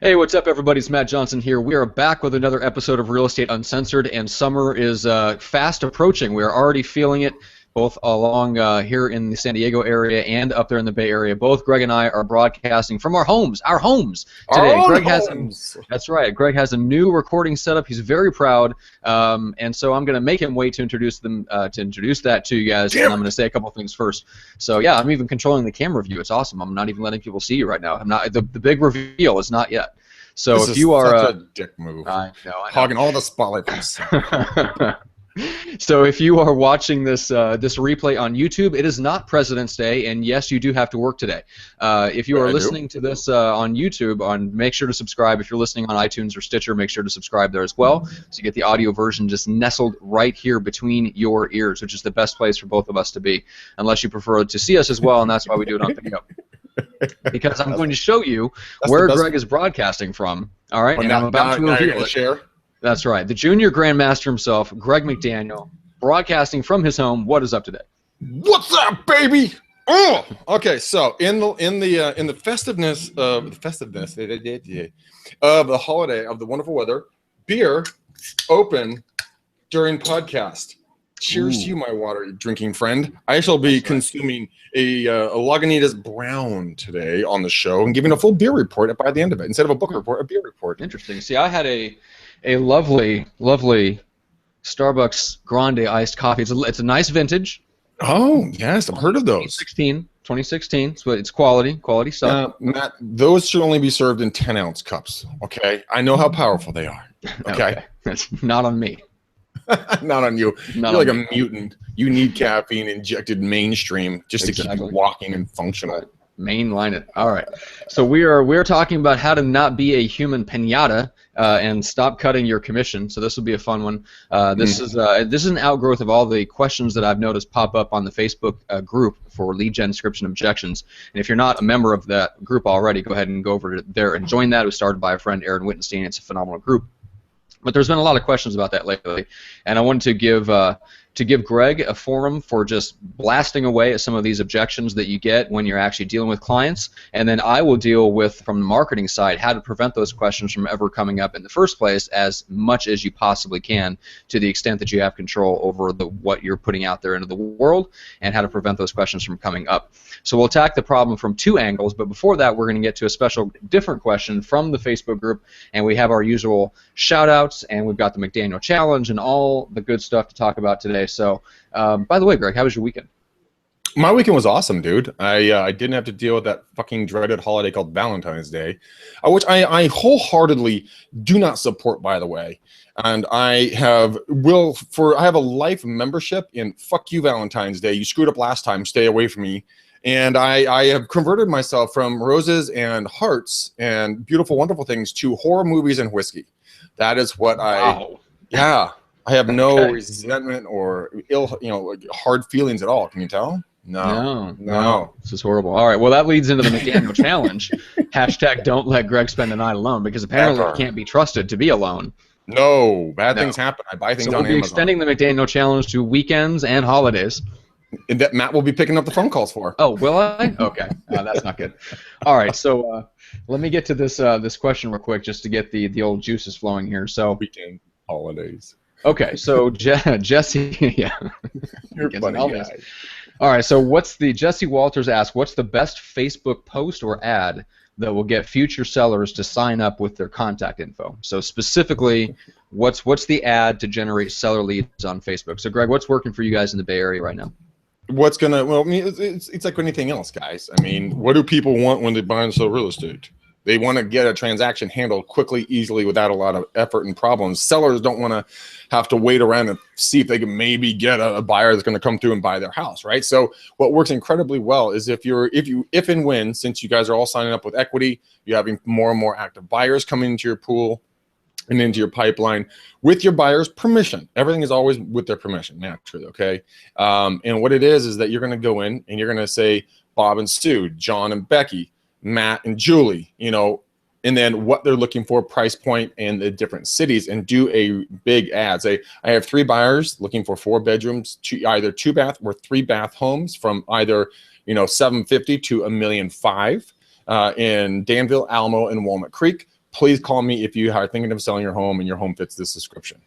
Hey, what's up, everybody? It's Matt Johnson here. We are back with another episode of Real Estate Uncensored, and summer is fast approaching. We are already feeling it both along here in the San Diego area and up there in the Bay Area. Both Greg and I are broadcasting from our homes today. Our Greg homes. That's right. Greg has a new recording setup. He's very proud, and so I'm going to make him wait to introduce that to you guys, and I'm going to say a couple things first. So yeah, I'm even controlling the camera view. It's awesome. I'm not even letting people see you right now. I'm not. The big reveal is not yet. So this if you are such a dick move, I know. hogging all the spotlight from yourself. So if you are watching this this replay on YouTube, it is not President's Day, and yes, you do have to work today. If you are listening to this on YouTube, make sure to subscribe. If you're listening on iTunes or Stitcher, make sure to subscribe there as well, so you get the audio version just nestled right here between your ears, which is the best place for both of us to be, unless you prefer to see us as well, and that's why we do it on video. Because I'm going to show you where Greg is broadcasting from. All right, and I'm about to reveal it. Share. That's right. The junior grandmaster himself, Greg McDaniel, broadcasting from his home. What is up today? What's up, baby? Oh, okay. So in the festiveness of the holiday of the wonderful weather, beer open during podcast. Cheers to you, my water drinking friend. I shall be consuming a Lagunitas Brown today on the show and giving a full beer report by the end of it. Instead of a book report, a beer report. Interesting. See, I had a lovely Starbucks Grande iced coffee. It's a nice vintage. Oh, yes. I've heard of those. 2016. So it's quality stuff. Matt, those should only be served in 10-ounce cups, okay? I know how powerful they are, okay? That's not on me. Not on you. Not You're like me. a mutant. You need caffeine injected mainstream just to keep you walking and functional. Mainline it. All right. So we're talking about how to not be a human pinata and stop cutting your commission. So this will be a fun one. This is an outgrowth of all the questions that I've noticed pop up on the Facebook group for lead gen description objections. And if you're not a member of that group already, go ahead and go over there and join that. It was started by a friend, Aaron Wittenstein. It's a phenomenal group. But there's been a lot of questions about that lately, and I wanted to give Greg a forum for just blasting away at some of these objections that you get when you're actually dealing with clients, and then I will deal with, from the marketing side, how to prevent those questions from ever coming up in the first place as much as you possibly can, to the extent that you have control over what you're putting out there into the world, and how to prevent those questions from coming up. So we'll attack the problem from two angles, but before that we're going to get to a special different question from the Facebook group, and we have our usual shout-outs, and we've got the McDaniel Challenge and all the good stuff to talk about today. So, by the way, Greg, how was your weekend? My weekend was awesome, dude. I didn't have to deal with that fucking dreaded holiday called Valentine's Day, which I wholeheartedly do not support, by the way. And I have a life membership in fuck you Valentine's Day. You screwed up last time. Stay away from me. And I have converted myself from roses and hearts and beautiful, wonderful things to horror movies and whiskey. That is what I have no resentment or hard feelings at all. Can you tell? No. This is horrible. All right, well, that leads into the McDaniel Challenge. Hashtag don't let Greg spend the night alone, because apparently he can't be trusted to be alone. No, bad things happen. I buy things on Amazon. So we'll be extending the McDaniel Challenge to weekends and holidays. And that Matt will be picking up the phone calls for. Oh, will I? Okay, that's not good. All right, so let me get to this question real quick, just to get the old juices flowing here. So Weekend, holidays. Okay, so Jesse, yeah, You're funny guy. All right, so Jesse Walters asked, what's the best Facebook post or ad that will get future sellers to sign up with their contact info? So specifically, what's the ad to generate seller leads on Facebook? So Greg, what's working for you guys in the Bay Area right now? It's like anything else, guys. I mean, what do people want when they buy and sell real estate? They want to get a transaction handled quickly, easily, without a lot of effort and problems. Sellers don't want to have to wait around and see if they can maybe get a buyer that's going to come through and buy their house, right? So what works incredibly well is if and when, since you guys are all signing up with equity, you're having more and more active buyers coming into your pool and into your pipeline with your buyer's permission. Everything is always with their permission, naturally, okay? And what it is that you're going to go in and you're going to say Bob and Sue, John and Becky, Matt and Julie, and then what they're looking for, price point, and the different cities, and do a big ad. Say, I have 3 buyers looking for 4 bedrooms, either 2-bath or 3-bath homes from either $750,000 to $1.5 million. in Danville, Alamo, and Walnut Creek. Please call me if you are thinking of selling your home and your home fits this description.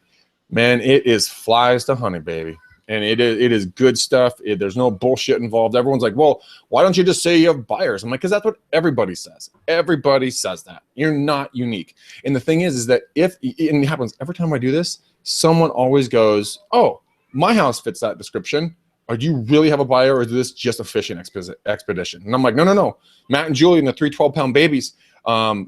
Man, it is flies to honey, baby. And it is good stuff. There's no bullshit involved. Everyone's like, well, why don't you just say you have buyers? I'm like, because that's what everybody says. Everybody says that. You're not unique. And the thing is that and it happens every time I do this, someone always goes, oh, my house fits that description. Or do you really have a buyer, or is this just a fishing expedition? And I'm like, no. Matt and Julie and the 3 12-pound babies,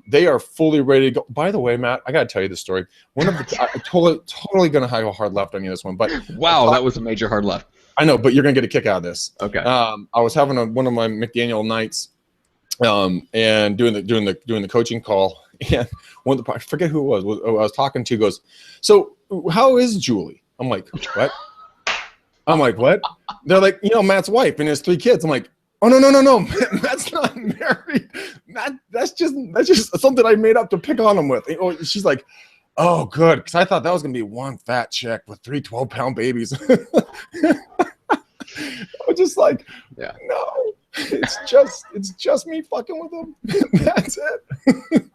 they are fully ready to go. By the way, Matt, I got to tell you this story. I'm totally going to have a hard left on you this one. But wow, that was a major hard left. I know, but you're going to get a kick out of this. Okay. I was having one of my McDaniel nights and doing the coaching call. And I forget who it was I was talking to goes, so how is Julie? I'm like, what? What? They're like, Matt's wife and his 3 kids. I'm like, oh, no. Matt's not married. That's just something I made up to pick on him with. She's like, oh, good. Because I thought that was going to be one fat chick with 3 12-pound babies. I was just like, yeah, no, it's just me fucking with them. That's it.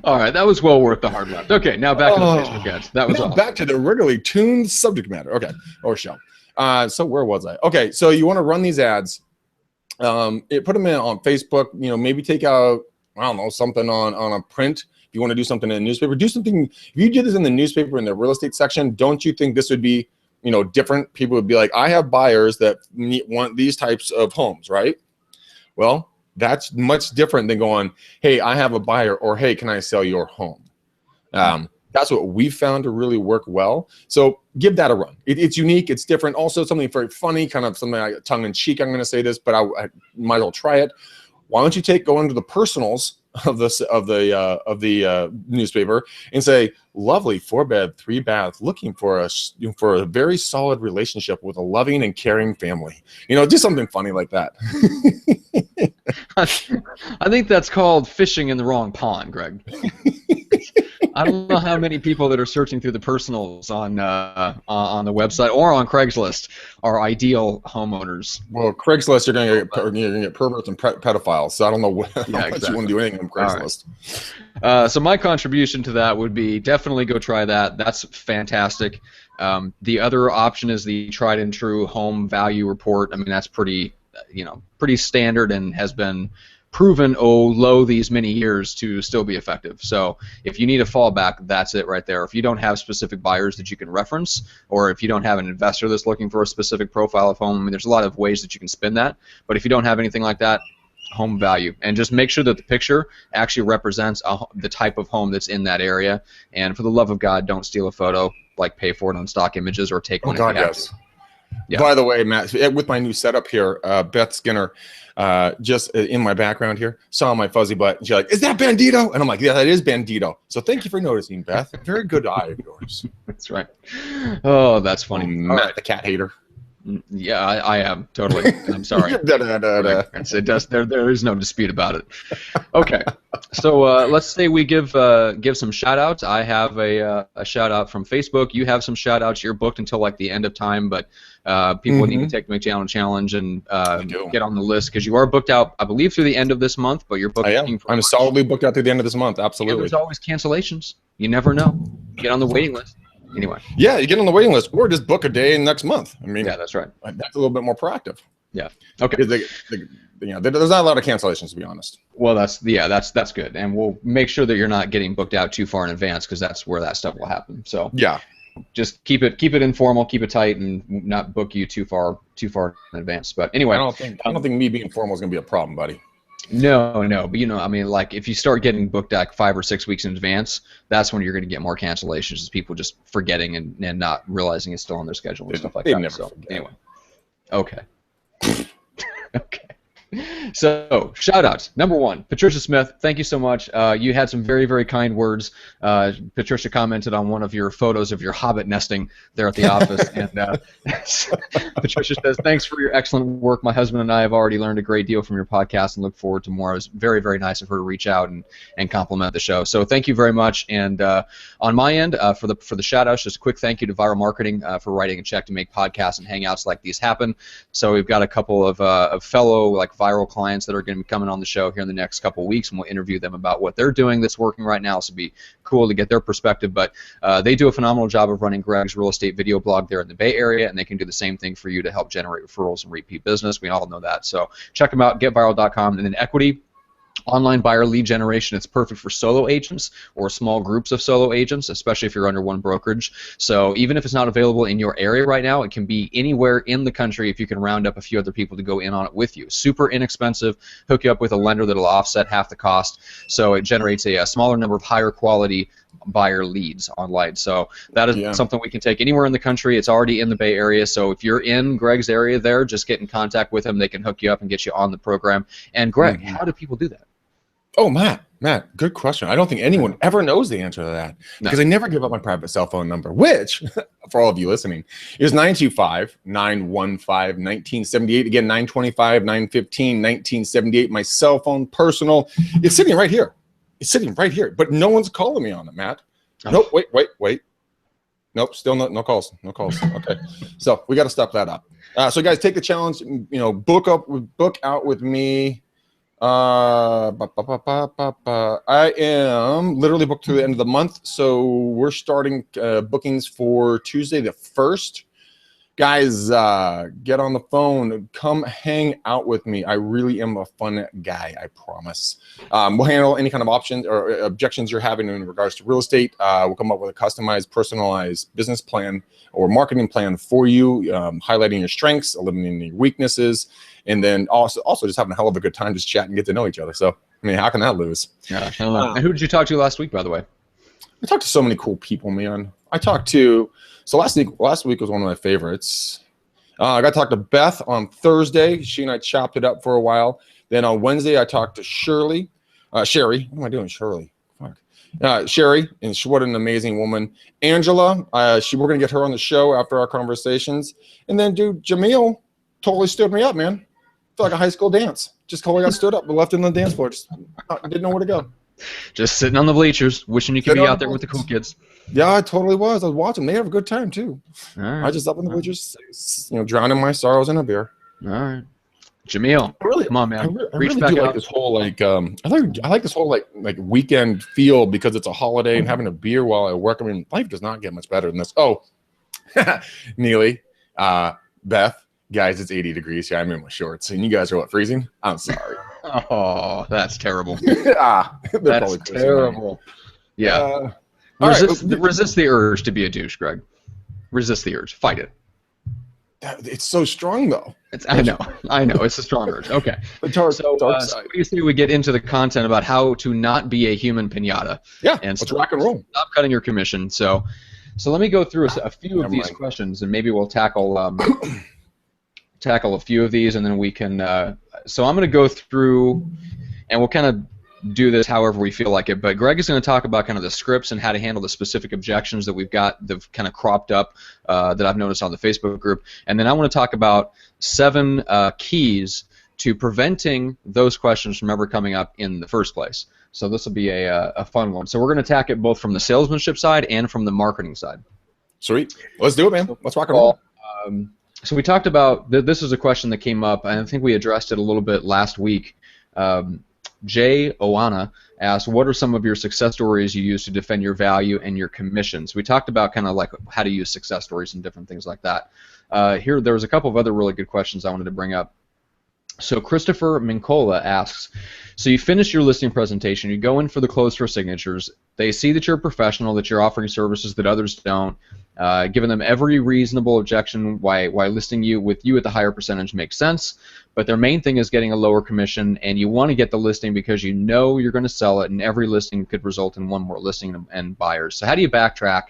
All right, that was well worth the hard left. Okay, now back to the Facebook ads. That was awesome. Back to the regularly tuned subject matter. Okay, or show. So where was I? Okay, so you want to run these ads. Put them in on Facebook. Maybe take out, I don't know, something on a print. If you want to do something in the newspaper, do something. If you did this in the newspaper in the real estate section, don't you think this would be, different? People would be like, I have buyers that want these types of homes, right? Well, that's much different than going, hey, I have a buyer, or hey, can I sell your home? That's what we found to really work well. So give that a run. It's unique. It's different. Also something very funny, kind of something like tongue in cheek. I'm going to say this, but I might as well try it. Why don't you go into the personals of the newspaper and say, lovely 4-bed, 3-bath, looking for a very solid relationship with a loving and caring family. Do something funny like that. I think that's called fishing in the wrong pond, Greg. I don't know how many people that are searching through the personals on the website or on Craigslist are ideal homeowners. Well, Craigslist, you're going to get perverts and pedophiles. So I don't know how much you want to do anything on Craigslist. Right. So my contribution to that would be definitely go try that. That's fantastic. The other option is the tried and true home value report. I mean, that's pretty standard and has been proven low these many years to still be effective. So if you need a fallback, that's it right there. If you don't have specific buyers that you can reference, or if you don't have an investor that's looking for a specific profile of home, I mean, there's a lot of ways that you can spin that. But if you don't have anything like that, home value, and just make sure that the picture actually represents the type of home that's in that area. And for the love of God, don't steal a photo, like pay for it on stock images, or take one. Oh God, yes. Yeah. By the way, Matt, with my new setup here, Beth Skinner, just in my background here, saw my fuzzy butt, and she's like, "Is that Bandito?" And I'm like, "Yeah, that is Bandito." So thank you for noticing, Beth. Very good eye of yours. That's right. Oh, that's funny. Matt, the cat hater. Yeah, I am totally. I'm sorry. There is no dispute about it. Okay, so let's say we give some shout outs. I have a shout out from Facebook. You have some shout outs. You're booked until like the end of time, but people need to take the McDaniel challenge and get on the list because you are booked out, I believe, through the end of this month. But you're booked. I'm solidly booked out through the end of this month. Absolutely. And there's always cancellations. You never know. Get on the waiting list. Anyway. Yeah, you get on the waiting list, or just book a day next month. I mean, yeah, that's right. That's a little bit more proactive. Yeah. Okay. There's not a lot of cancellations, to be honest. Well, that's good, and we'll make sure that you're not getting booked out too far in advance because that's where that stuff will happen. So yeah, just keep it informal, keep it tight, and not book you too far in advance. But anyway, I don't think me being formal is gonna be a problem, buddy. No, but I mean, like if you start getting booked out 5 or 6 weeks in advance, that's when you're going to get more cancellations, is people just forgetting and not realizing it's still on their schedule and stuff like that. So anyway, okay. Okay. So, shout-outs. Number 1, Patricia Smith, thank you so much. You had some very, very kind words. Patricia commented on one of your photos of your hobbit nesting there at the office. And Patricia says, thanks for your excellent work. My husband and I have already learned a great deal from your podcast and look forward to more. It was very, very nice of her to reach out and compliment the show. So thank you very much. And on my end, for the shout-outs, just a quick thank you to Viral Marketing for writing a check to make podcasts and hangouts like these happen. So we've got a couple of fellow viral clients that are going to be coming on the show here in the next couple of weeks, and we'll interview them about what they're doing that's working right now. So it'd be cool to get their perspective. But they do a phenomenal job of running Greg's real estate video blog there in the Bay Area, and they can do the same thing for you to help generate referrals and repeat business. We all know that. So check them out, getviral.com. And then Equity, online buyer lead generation. It's perfect for solo agents or small groups of solo agents, especially if you're under one brokerage. So even if it's not available in your area right now, it can be anywhere in the country if you can round up a few other people to go in on it with you. Super inexpensive. Hook you up with a lender that'll offset half the cost. So it generates a smaller number of higher quality buyer leads online. So that is something we can take anywhere in the country. It's already in the Bay Area. So if you're in Greg's area there, just get in contact with him. They can hook you up and get you on the program. And Greg, how do people do that? Oh, Matt, good question. I don't think anyone ever knows the answer to that because I never give up my private cell phone number, which, for all of you listening, is 925-915-1978. Again, 925-915-1978. My cell phone, personal. It's sitting right here. It's sitting right here, but no one's calling me on it, Matt. Nope, wait. Nope, still no calls. No calls. Okay, so we got to stop that up. So, guys, take the challenge. Book out with me. I am literally booked through the end of the month, so we're starting bookings for Tuesday the 1st. Guys, get on the phone, come hang out with me. I really am a fun guy, I promise. We'll handle any kind of options or objections you're having in regards to real estate. We'll come up with a customized, personalized business plan or marketing plan for you, highlighting your strengths, eliminating your weaknesses, and then also just having a hell of a good time, just chat and get to know each other. So, I mean, how can that lose? Yeah, I don't know. And who did you talk to last week, by the way? I talked to so many cool people, man. So last week was one of my favorites. I got to talk to Beth on Thursday. She and I chopped it up for a while. Then on Wednesday, I talked to Sherry. What am I doing, Shirley? Fuck. Sherry, and what an amazing woman. Angela, we're going to get her on the show after our conversations. And then, dude, Jamil totally stood me up, man. Felt like a high school dance. Just totally got stood up and left in the dance floor. Just didn't know where to go. Just sitting on the bleachers, wishing you could be out there with the cool kids. Yeah, I totally was. I was watching. They have a good time too. All right. I just up in the bleachers, drowning my sorrows in a beer. All right, Jamil, come on, man. I really do like this whole I like this whole like weekend feel because it's a holiday and having a beer while I work. I mean, life does not get much better than this. Oh, Neely, Beth, guys, it's 80 degrees here. I'm in my shorts, and you guys are freezing? I'm sorry. Oh, that's terrible. That's terrible. Yeah. Resist the urge to be a douche, Greg. Resist the urge. Fight it. It's so strong, though. I know. It's a strong urge. Okay. So what do you say we get into the content about how to not be a human pinata? Yeah, and let's rock and roll. Stop cutting your commission. So let me go through a few of these questions, and maybe we'll tackle a few of these, and then we can. So I'm going to go through, and we'll kind of do this however we feel like it. But Greg is going to talk about kind of the scripts and how to handle the specific objections that we've got that kind of cropped up that I've noticed on the Facebook group. And then I want to talk about 7 keys to preventing those questions from ever coming up in the first place. So this will be a fun one. So we're going to attack it both from the salesmanship side and from the marketing side. Sweet. Let's do it, man. Let's rock and roll. So we talked about, this is a question that came up, and I think we addressed it a little bit last week. Jay Oana asked, what are some of your success stories you use to defend your value and your commissions? We talked about kind of like how to use success stories and different things like that. Here, there was a couple of other really good questions I wanted to bring up. So Christopher Mincola asks, so you finish your listing presentation, you go in for the close for signatures, they see that you're a professional, that you're offering services that others don't, giving them every reasonable objection why listing you with you at the higher percentage makes sense, but their main thing is getting a lower commission, and you want to get the listing because you know you're going to sell it, and every listing could result in one more listing and buyers. So how do you backtrack?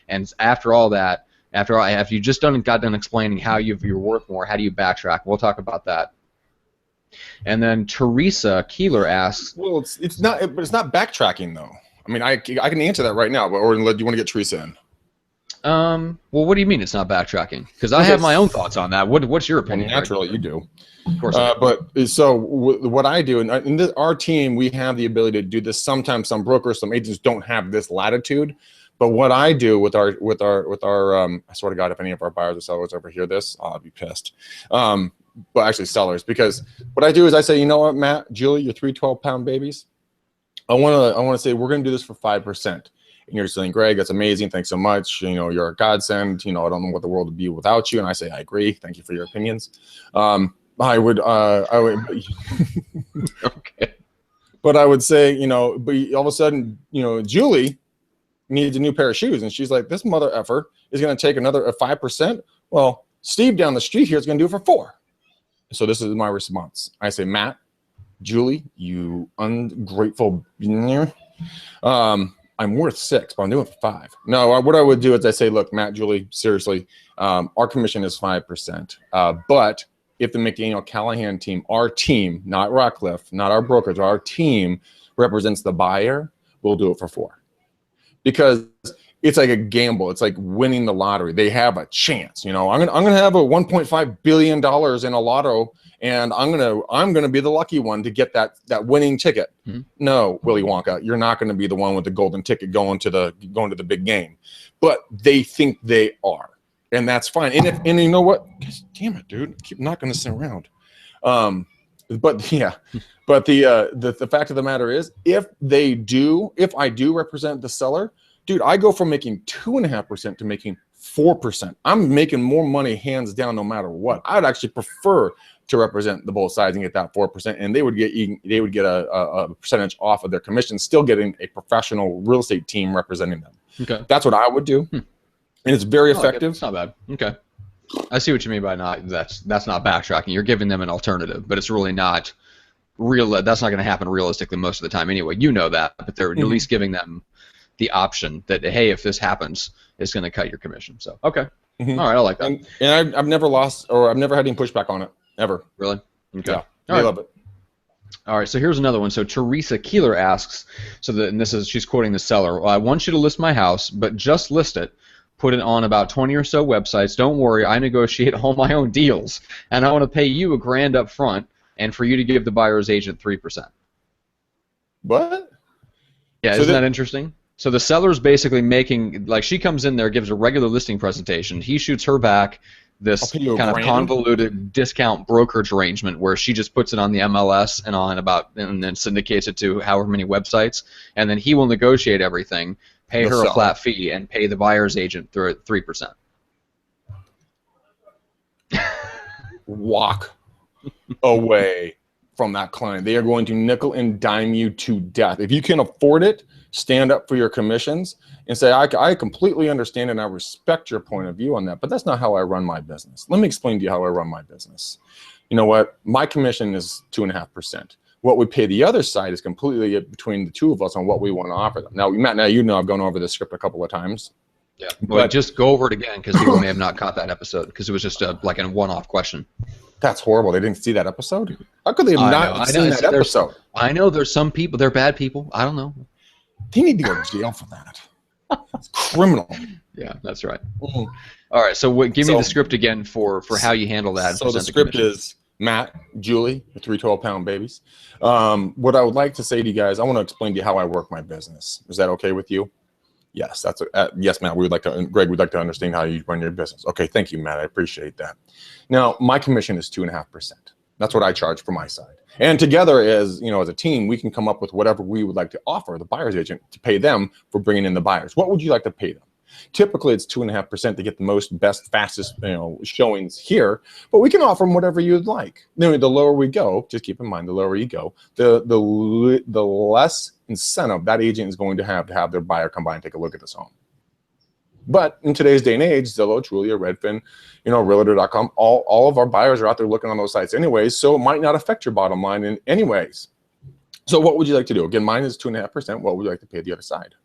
And after all that, after you just got done explaining how you're worth more, how do you backtrack? We'll talk about that. And then Teresa Keeler asks, well, it's not backtracking though. I mean, I can answer that right now, but do you want to get Teresa in? Well, what do you mean it's not backtracking? Because I have my own thoughts on that. What's your opinion? Well, naturally, you do. Of course. But so what I do, and in our team, we have the ability to do this. Sometimes some brokers, some agents don't have this latitude. But what I do with our I swear to God, if any of our buyers or sellers ever hear this, I'll be pissed. well, actually sellers, because what I do is I say, you know what, Matt, Julie, you're 3 12-pound babies. I want to say we're going to do this for 5%. And you're saying, Greg, that's amazing. Thanks so much. You know, you're a godsend. You know, I don't know what the world would be without you. And I say, I agree. Thank you for your opinions. I would. Okay. But I would say, you know, but all of a sudden, you know, Julie needs a new pair of shoes, and she's like, this mother effer is going to take another 5%. Well, Steve down the street here is going to do it for 4. So this is my response. I say, Matt, Julie, you ungrateful. I'm worth 6, but I'm doing it for 5. No, what I would do is I say, look, Matt, Julie, seriously, our commission is 5%. But if the McDaniel Callahan team, our team, not Rockcliffe, not our brokerage, our team represents the buyer, we'll do it for 4. Because it's like a gamble. It's like winning the lottery. They have a chance. You know, I'm gonna have a $1.5 billion in a lotto, and I'm gonna be the lucky one to get that winning ticket. Mm-hmm. No, Willy Wonka, you're not gonna be the one with the golden ticket going to the big game. But they think they are. And that's fine. And you know what? Gosh, damn it, dude. Keep knocking this thing around. But yeah, but the fact of the matter is, if I do represent the seller, dude, I go from making 2.5% to making 4%. I'm making more money hands down no matter what. I'd actually prefer to represent the both sides and get that 4%, and they would get a percentage off of their commission, still getting a professional real estate team representing them. Okay. That's what I would do. And it's very effective. It's not bad. Okay. I see what you mean by that's not backtracking. You're giving them an alternative, but it's really not real. That's not going to happen realistically most of the time anyway. You know that, but they're at least giving them the option that, hey, if this happens, it's going to cut your commission. So, okay. All right, I like that. And I've never lost, or I've never had any pushback on it, ever. Really? Okay. Yeah, I love it. All right, so here's another one. So Teresa Keeler asks, she's quoting the seller, well, I want you to list my house, but just list it. Put it on about 20 or so websites. Don't worry, I negotiate all my own deals, and I want to pay you $1,000 up front, and for you to give the buyer's agent 3%. What? Yeah, so isn't that interesting? So the seller's basically making, like, she comes in there, gives a regular listing presentation. He shoots her back this kind of convoluted discount brokerage arrangement where she just puts it on the MLS and then syndicates it to however many websites, and then he will negotiate everything. Pay her a flat fee and pay the buyer's agent 3%. Walk away from that client. They are going to nickel and dime you to death. If you can afford it, stand up for your commissions and say, I completely understand and I respect your point of view on that, but that's not how I run my business. Let me explain to you how I run my business. You know what? My commission is 2.5%. What we pay the other side is completely between the two of us on what we want to offer them. Now, Matt, you know I've gone over this script a couple of times. Yeah, but just go over it again because people may have not caught that episode because it was just like a one-off question. That's horrible. They didn't see that episode? How could they have not seen that episode? I know there's some people, they're bad people. I don't know. They need to go to jail for that. It's criminal. Yeah, that's right. All right, so give me the script again for how you handle that. So the script is Matt, Julie, the 3 12-pound babies. What I would like to say to you guys, I want to explain to you how I work my business. Is that okay with you? Yes, yes, Matt. Greg, we'd like to understand how you run your business. Okay, thank you, Matt. I appreciate that. Now, my commission is 2.5%. That's what I charge for my side. And together, as a team, we can come up with whatever we would like to offer the buyer's agent to pay them for bringing in the buyers. What would you like to pay them? Typically, it's 2.5% to get the best, fastest, showings here. But we can offer them whatever you'd like. The lower we go, just keep in mind, the lower you go, the less incentive that agent is going to have their buyer come by and take a look at this home. But in today's day and age, Zillow, Trulia, Redfin, Realtor.com, all of our buyers are out there looking on those sites anyways, so it might not affect your bottom line in any ways. So what would you like to do? Again, mine is 2.5%. What would you like to pay the other side?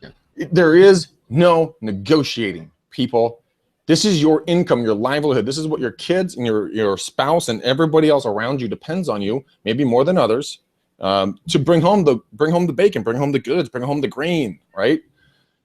Yeah. There is no negotiating, people. This is your income, your livelihood. This is what your kids and your spouse and everybody else around you depends on you, maybe more than others, to bring home the bacon, bring home the goods, bring home the grain, right?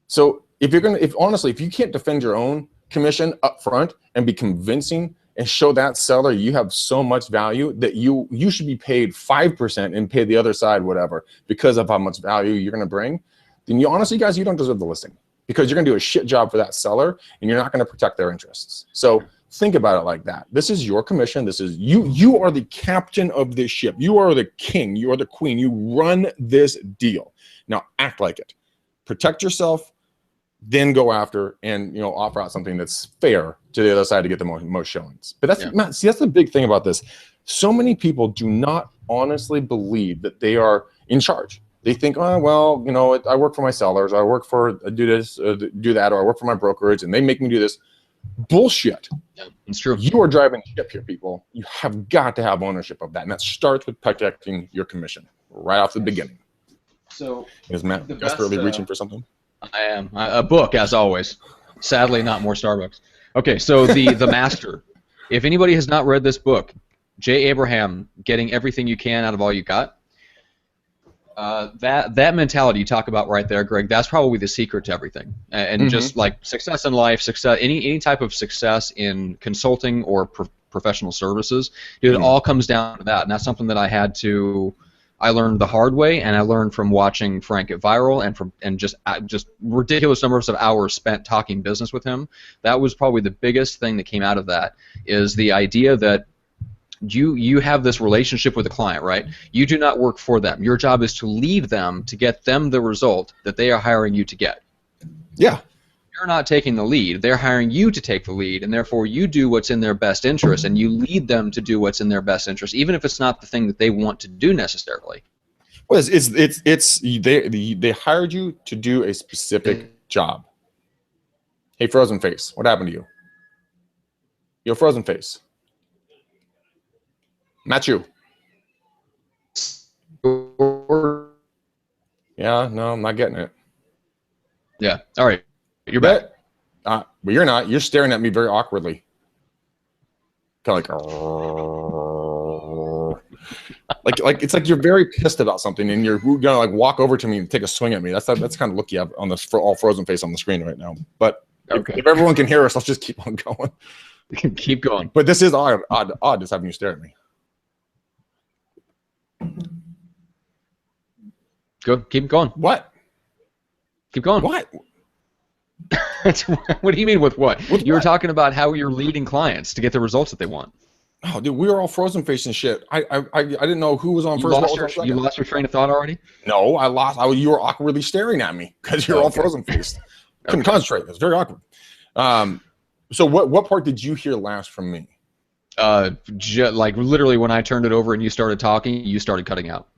So if you can't defend your own commission up front and be convincing and show that seller you have so much value that you should be paid 5% and pay the other side whatever because of how much value you're going to bring, then you don't deserve the listing because you're going to do a shit job for that seller and you're not going to protect their interests. So Think about it like that. This is your commission. This is you. You are the captain of this ship. You are the king. You are the queen. You run this deal. Now act like it. Protect yourself. Then go after and offer out something that's fair to the other side to get the most showings. But that's Matt, see, that's the big thing about this. So many people do not honestly believe that they are in charge. They think, oh well, I work for my sellers, I work for do this, do that, or I work for my brokerage, and they make me do this. Bullshit. Yeah, it's true. You are driving the ship here, people. You have got to have ownership of that, and that starts with protecting your commission right off the beginning. So is Matt desperately reaching for something? I am. A book, as always. Sadly, not more Starbucks. Okay, so the Master. If anybody has not read this book, J. Abraham, Getting Everything You Can Out of All You Got, that mentality you talk about right there, Greg, that's probably the secret to everything. And just like success in life, success, any type of success in consulting or professional services, dude, it all comes down to that. And that's something that I learned the hard way, and I learned from watching Frank get viral and just ridiculous numbers of hours spent talking business with him. That was probably the biggest thing that came out of that, is the idea that you have this relationship with the client, right? You do not work for them. Your job is to lead them to get them the result that they are hiring you to get. Yeah. You're not taking the lead. They're hiring you to take the lead, and therefore you do what's in their best interest, and you lead them to do what's in their best interest, even if it's not the thing that they want to do necessarily. Well, they hired you to do a specific job. Hey, frozen face, what happened to you? Yo, frozen face. Not you. Yeah, no, I'm not getting it. Yeah. All right. You're back. But you're not. You're staring at me very awkwardly. Kind of like it's like you're very pissed about something, and you're gonna like walk over to me and take a swing at me. That's kind of look you have on this for all frozen face on the screen right now. But if everyone can hear us, let's just keep on going. Keep going. But this is odd just having you stare at me. Go. Keep going. What? Keep going. What? What do you mean with what? You were what? talking about how you're leading clients to get the results that they want. Oh, dude, we were all frozen face and shit. I didn't know who was on first. You lost your train of thought already? No, I lost. You were awkwardly staring at me because you're all frozen faced. Couldn't concentrate. It's very awkward. So what part did you hear last from me? Like literally when I turned it over and you started talking, you started cutting out.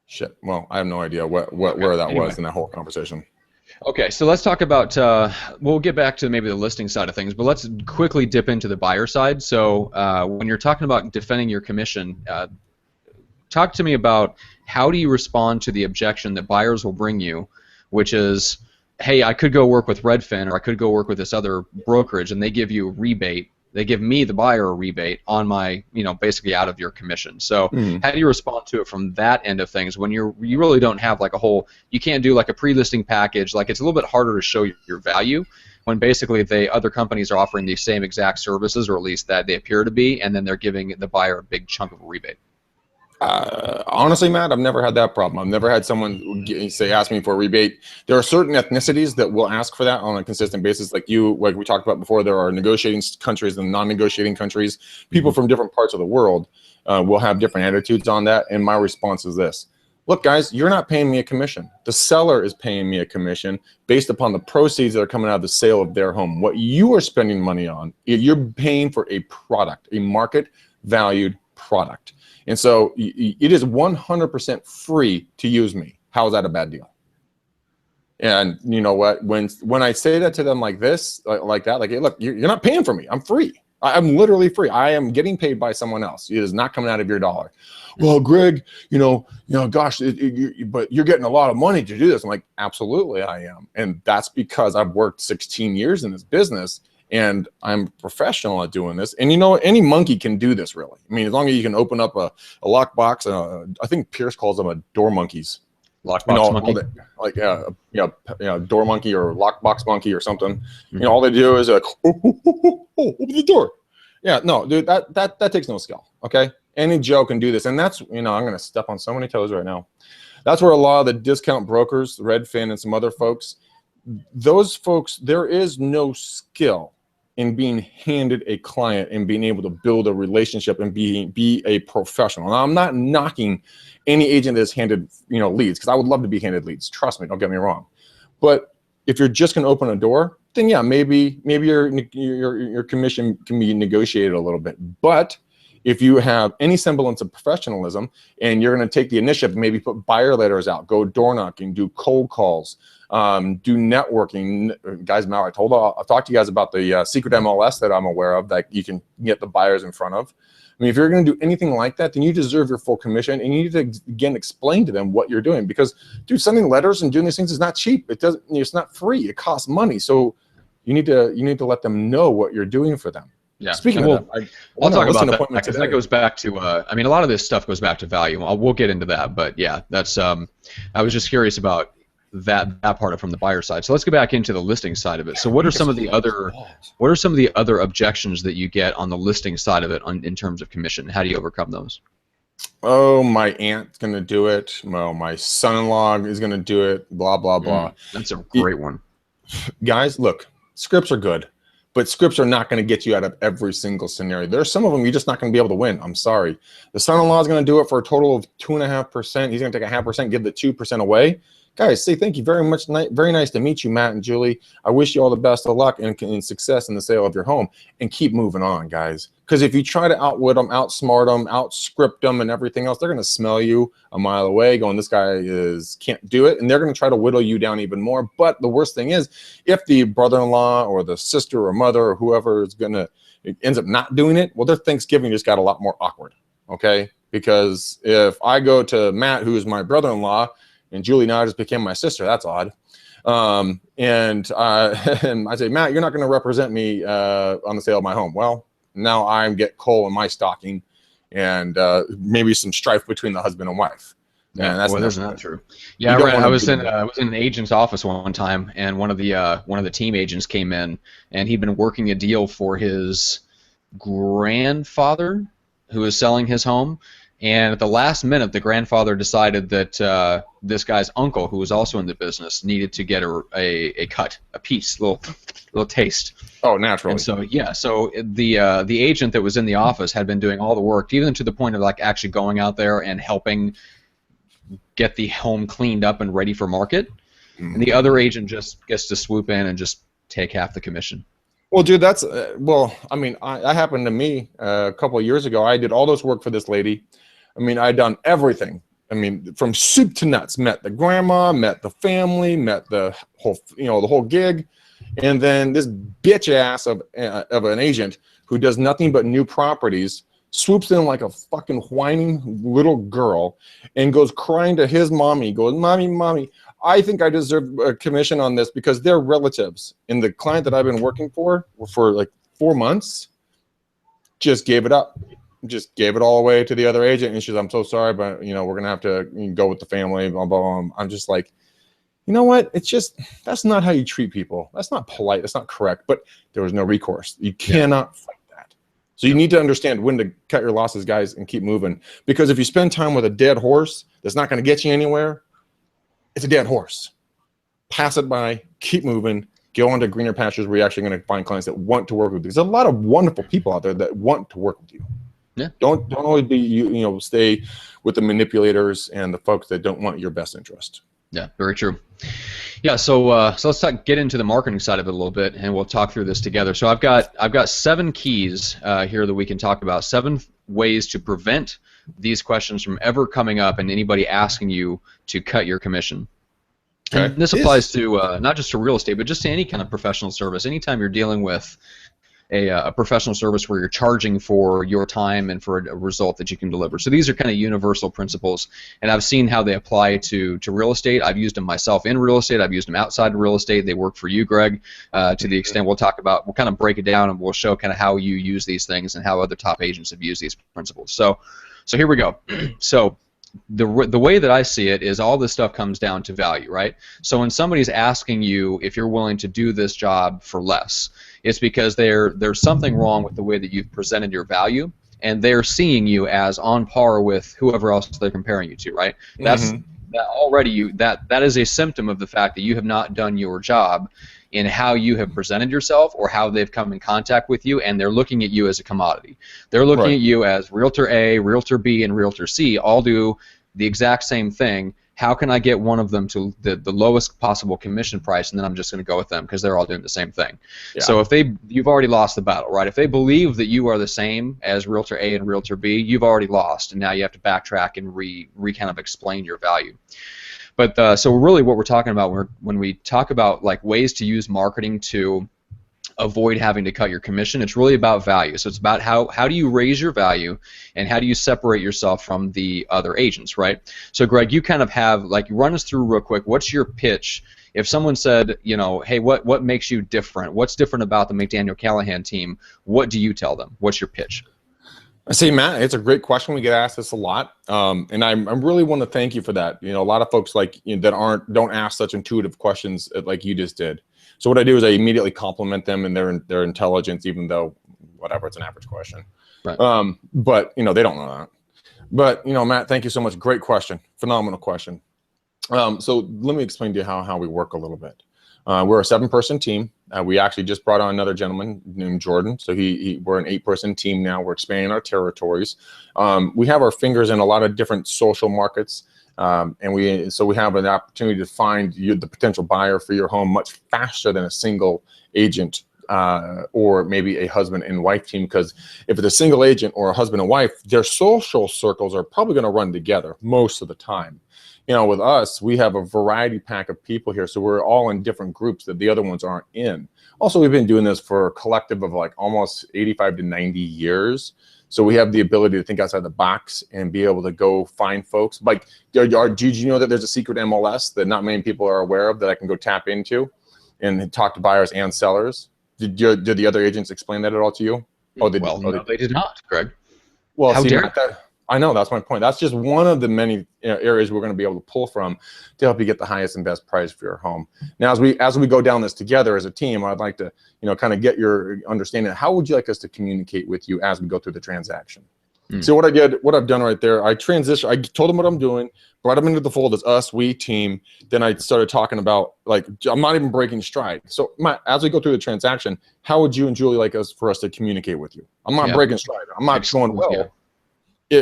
Shit. Well, I have no idea where that was in that whole conversation. Okay, so let's talk about, we'll get back to maybe the listing side of things, but let's quickly dip into the buyer side. So when you're talking about defending your commission, talk to me about how do you respond to the objection that buyers will bring you, which is, hey, I could go work with Redfin or I could go work with this other brokerage, and they give you a rebate. They give me, the buyer, a rebate on my, basically out of your commission. So how do you respond to it from that end of things when you really don't have like a whole, you can't do like a pre-listing package. Like it's a little bit harder to show your value when basically other companies are offering the same exact services, or at least that they appear to be, and then they're giving the buyer a big chunk of a rebate. Honestly, Matt, I've never had that problem. I've never had someone ask me for a rebate. There are certain ethnicities that will ask for that on a consistent basis. Like we talked about before, there are negotiating countries and non-negotiating countries. People from different parts of the world will have different attitudes on that. And my response is this. Look, guys, you're not paying me a commission. The seller is paying me a commission based upon the proceeds that are coming out of the sale of their home. What you are spending money on, you're paying for a product, a market-valued product. And so it is 100% free to use me. How is that a bad deal? And you know what? When I say that to them like this, like that, like, hey, look, you're not paying for me. I'm free. I'm literally free. I am getting paid by someone else. It is not coming out of your dollar. Well, Greg, gosh, but you're getting a lot of money to do this. I'm like, absolutely, I am. And that's because I've worked 16 years in this business. And I'm professional at doing this. And any monkey can do this, really. I mean, as long as you can open up a lockbox, I think Pierce calls them a door monkeys. Lockbox monkey? Like, door monkey or lockbox monkey or something. All they do is open the door. Yeah, no, dude, that takes no skill, okay? Any Joe can do this. And that's, I'm going to step on so many toes right now. That's where a lot of the discount brokers, Redfin and some other folks, those folks, there is no skill in being handed a client and being able to build a relationship and be a professional. Now, I'm not knocking any agent that's handed, leads, because I would love to be handed leads. Trust me, don't get me wrong. But if you're just going to open a door, then yeah, maybe your commission can be negotiated a little bit. But if you have any semblance of professionalism and you're going to take the initiative, maybe put buyer letters out, go door knocking, do cold calls, do networking. Guys, Mal, I've talked to you guys about the secret MLS that I'm aware of that you can get the buyers in front of. I mean, if you're going to do anything like that, then you deserve your full commission, and you need to, again, explain to them what you're doing. Because, dude, sending letters and doing these things is not cheap. It's not free. It costs money. So you need to let them know what you're doing for them. Yeah. Speaking of that, I'll talk about that because that goes back to. I mean, a lot of this stuff goes back to value. We'll get into that, but yeah, that's. I was just curious about that part of from the buyer side. So let's go back into the listing side of it. So what are some of the other objections that you get on the listing side of it in terms of commission? How do you overcome those? Oh, my aunt's gonna do it. Well, my son-in-law is gonna do it. Blah blah blah. That's a great one. Guys, look, scripts are good, but scripts are not going to get you out of every single scenario. There's some of them you're just not going to be able to win. I'm sorry. The son-in-law is going to do it for a total of 2.5%. He's going to take 0.5%, give the 2% away. Guys, say thank you very much. Very nice to meet you, Matt and Julie. I wish you all the best of luck and success in the sale of your home. And keep moving on, guys. Because if you try to outwit them, outsmart them, outscript them, and everything else, they're going to smell you a mile away going, this guy can't do it. And they're going to try to whittle you down even more. But the worst thing is, if the brother-in-law or the sister or mother or whoever ends up not doing it, well, their Thanksgiving just got a lot more awkward, okay? Because if I go to Matt, who's my brother-in-law, and Julie now just became my sister, that's odd. And I say, Matt, you're not going to represent me on the sale of my home. Well, now I get coal in my stocking, and maybe some strife between the husband and wife. Yeah, that's not true. Yeah, right. I was in an agent's office one time, and one of the team agents came in, and he'd been working a deal for his grandfather who was selling his home. And at the last minute, the grandfather decided that this guy's uncle, who was also in the business, needed to get a cut, a piece, little taste. Oh, naturally. And so so the agent that was in the office had been doing all the work, even to the point of like actually going out there and helping get the home cleaned up and ready for market. And the other agent just gets to swoop in and just take half the commission. Well, dude, that's well. I mean, that happened to me a couple of years ago. I did all this work for this lady. I mean, I'd done everything. I mean, from soup to nuts. Met the grandma, met the family, met the whole, the whole gig, and then this bitch ass of an agent who does nothing but new properties swoops in like a fucking whining little girl and goes crying to his mommy. Goes, mommy, I think I deserve a commission on this because they're relatives. And the client that I've been working for like 4 months just gave it up. Just gave it all away to the other agent, and she's, I'm so sorry, but we're gonna have to go with the family, blah, blah, blah. I'm just like, you know what? It's just, that's not how you treat people. That's not polite. That's not correct. But there was no recourse. You cannot fight that. So you need to understand when to cut your losses, guys, and keep moving. Because if you spend time with a dead horse that's not gonna get you anywhere, it's a dead horse. Pass it by. Keep moving. Go on to greener pastures where you're actually going to find clients that want to work with you. There's a lot of wonderful people out there that want to work with you. Yeah. Don't always be stay with the manipulators and the folks that don't want your best interest. Yeah, very true. Yeah, so let's get into the marketing side of it a little bit, and we'll talk through this together. So I've got 7 keys here that we can talk about. 7 ways to prevent these questions from ever coming up and anybody asking you to cut your commission. Okay. And this applies to not just to real estate, but just to any kind of professional service. Anytime you're dealing with a professional service where you're charging for your time and for a result that you can deliver. So these are kind of universal principles, and I've seen how they apply to real estate. I've used them myself in real estate. I've used them outside of real estate. They work for you, Greg, to the extent we'll kind of break it down, and we'll show kind of how you use these things and how other top agents have used these principles. So here we go. So the way that I see it is all this stuff comes down to value, right? So when somebody's asking you if you're willing to do this job for less, it's because there's something wrong with the way that you've presented your value, and they're seeing you as on par with whoever else they're comparing you to, right? That is a symptom of the fact that you have not done your job in how you have presented yourself or how they've come in contact with you, and they're looking at you as a commodity. They're looking at you as Realtor A, Realtor B, and Realtor C all do the exact same thing. How can I get one of them to the lowest possible commission price, and then I'm just going to go with them because they're all doing the same thing. Yeah. So if you've already lost the battle, right? If they believe that you are the same as Realtor A and Realtor B, you've already lost, and now you have to backtrack and kind of explain your value. But so really what we're talking about when we talk about like ways to use marketing to avoid having to cut your commission, it's really about value. So it's about how do you raise your value and how do you separate yourself from the other agents, right? So Greg, you kind of have, like, run us through real quick, what's your pitch? If someone said, you know, hey, what makes you different? What's different about the McDaniel Callahan team? What do you tell them? What's your pitch? See, Matt, it's a great question. We get asked this a lot, and I really want to thank you for that. You know, a lot of folks like that don't ask such intuitive questions like you just did. So what I do is I immediately compliment them and their intelligence, even though whatever, it's an average question. Right. But you know, they don't know that. But you know, Matt, thank you so much. Great question, phenomenal question. So let me explain to you how we work a little bit. We're a 7-person team. We actually just brought on another gentleman named Jordan. So we're an 8-person team now. We're expanding our territories. We have our fingers in a lot of different social markets. And we have an opportunity to find the potential buyer for your home much faster than a single agent or maybe a husband and wife team. Because if it's a single agent or a husband and wife, their social circles are probably going to run together most of the time. You know, with us, we have a variety pack of people here, so we're all in different groups that the other ones aren't in. Also, we've been doing this for a collective of like almost 85 to 90 years. So we have the ability to think outside the box and be able to go find folks. Like, did you know that there's a secret MLS that not many people are aware of that I can go tap into and talk to buyers and sellers? Did the other agents explain that at all to you? No, they did not, Greg. Well, how dare I know, that's my point. That's just one of the many areas we're going to be able to pull from to help you get the highest and best price for your home. Now, as we go down this together as a team, I'd like to, you know, kind of get your understanding of how would you like us to communicate with you as we go through the transaction. So what I've done right there, I told them what I'm doing, brought them into the fold as us, we team. Then I started talking about, like, I'm not even breaking stride. So as we go through the transaction, how would you and Julie like for us to communicate with you? I'm not breaking stride. I'm not going,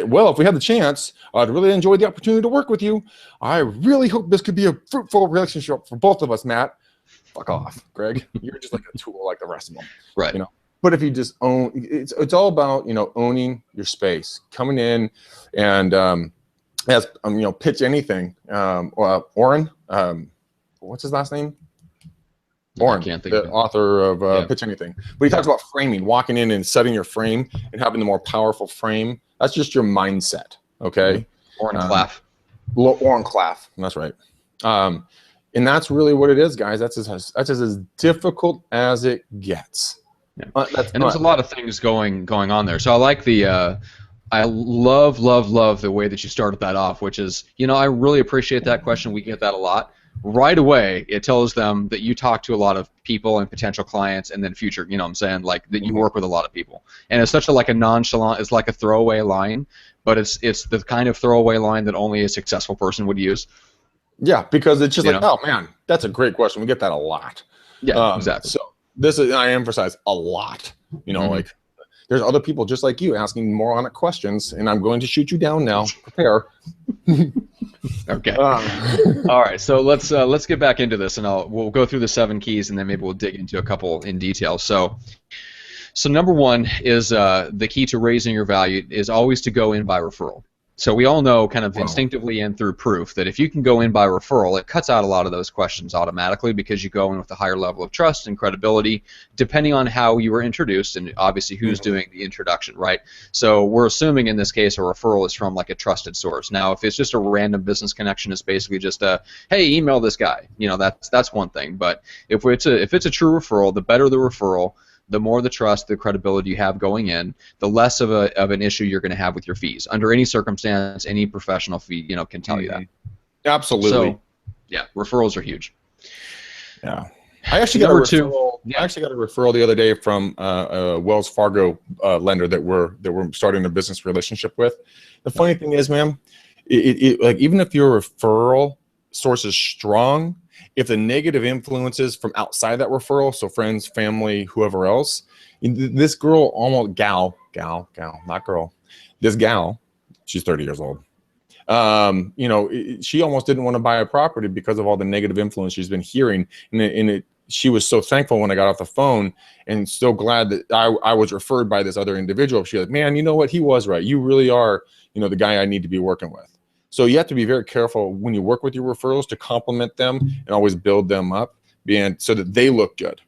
well, if we had the chance, I'd really enjoy the opportunity to work with you. I really hope this could be a fruitful relationship for both of us, Matt. Fuck off, Greg. You're just like a tool like the rest of them. Right. You know. But if you just own, it's all about, you know, owning your space, coming in and you know, pitch anything. Oren, what's his last name? Oren, the author of Pitch Anything. But he talks about framing, walking in and setting your frame and having the more powerful frame. That's just your mindset, okay? Oren Claff. Oren Claff, that's right. And that's really what it is, guys. That's as difficult as it gets. Yeah. And there's a lot of things going on there. So I like I love the way that you started that off, which is, you know, I really appreciate that question. We get that a lot. Right away, it tells them that you talk to a lot of people and potential clients, and then future, you know what I'm saying, like that you work with a lot of people. And it's such a nonchalant, it's like a throwaway line, but it's the kind of throwaway line that only a successful person would use. Yeah, because it's just oh man, that's a great question. We get that a lot. Yeah, exactly. So this is, I emphasize a lot. You know, like there's other people just like you asking moronic questions, and I'm going to shoot you down now. Prepare. Okay. All right. So let's get back into this, and we'll go through the 7 keys, and then maybe we'll dig into a couple in detail. So number 1 is the key to raising your value is always to go in by referral. So we all know kind of instinctively and through proof that if you can go in by referral, it cuts out a lot of those questions automatically because you go in with a higher level of trust and credibility depending on how you were introduced and obviously who's doing the introduction, right? So we're assuming in this case a referral is from like a trusted source. Now if it's just a random business connection, it's basically just a, hey, email this guy. You know, that's one thing. But if it's a true referral, the better the referral, the more the trust, the credibility you have going in, the less of an issue you're going to have with your fees. Under any circumstance, any professional fee, you know, can tell you that. Absolutely. So, yeah, referrals are huge. Yeah. I actually got a referral. I actually got a referral the other day from a Wells Fargo lender that we're starting a business relationship with. The funny thing is, man, like even if your referral source is strong, if the negative influences from outside that referral, so friends, family, whoever else, this girl, almost gal, not girl, this gal, she's 30 years old. You know, she almost didn't want to buy a property because of all the negative influence she's been hearing. And she was so thankful when I got off the phone, and so glad that I was referred by this other individual. She was like, man, you know what? He was right. You really are, you know, the guy I need to be working with. So you have to be very careful when you work with your referrals to compliment them and always build them up, so that they look good.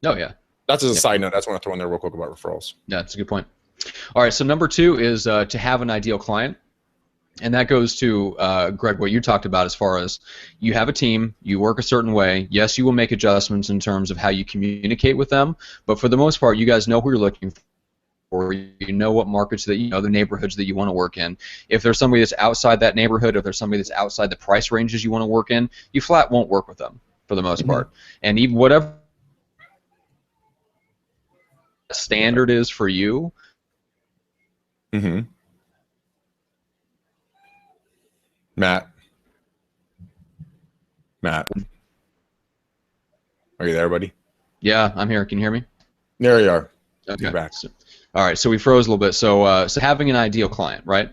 Oh, yeah. That's as a side note. That's what I want to throw in there real quick about referrals. Yeah, that's a good point. All right, so number 2 is to have an ideal client. And that goes to, Greg, what you talked about as far as you have a team, you work a certain way. Yes, you will make adjustments in terms of how you communicate with them, but for the most part, you guys know who you're looking for. You know what markets that you know, the neighborhoods that you want to work in. If there's somebody that's outside that neighborhood, if there's somebody that's outside the price ranges you want to work in, you flat won't work with them for the most part. And even whatever standard is for you. Matt, are you there, buddy? Yeah, I'm here. Can you hear me? There you are. Okay. You're back. All right, so we froze a little bit. So, so having an ideal client, right?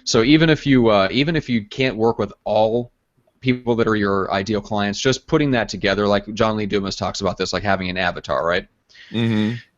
So even if you can't work with all people that are your ideal clients, just putting that together, like John Lee Dumas talks about this, like having an avatar, right?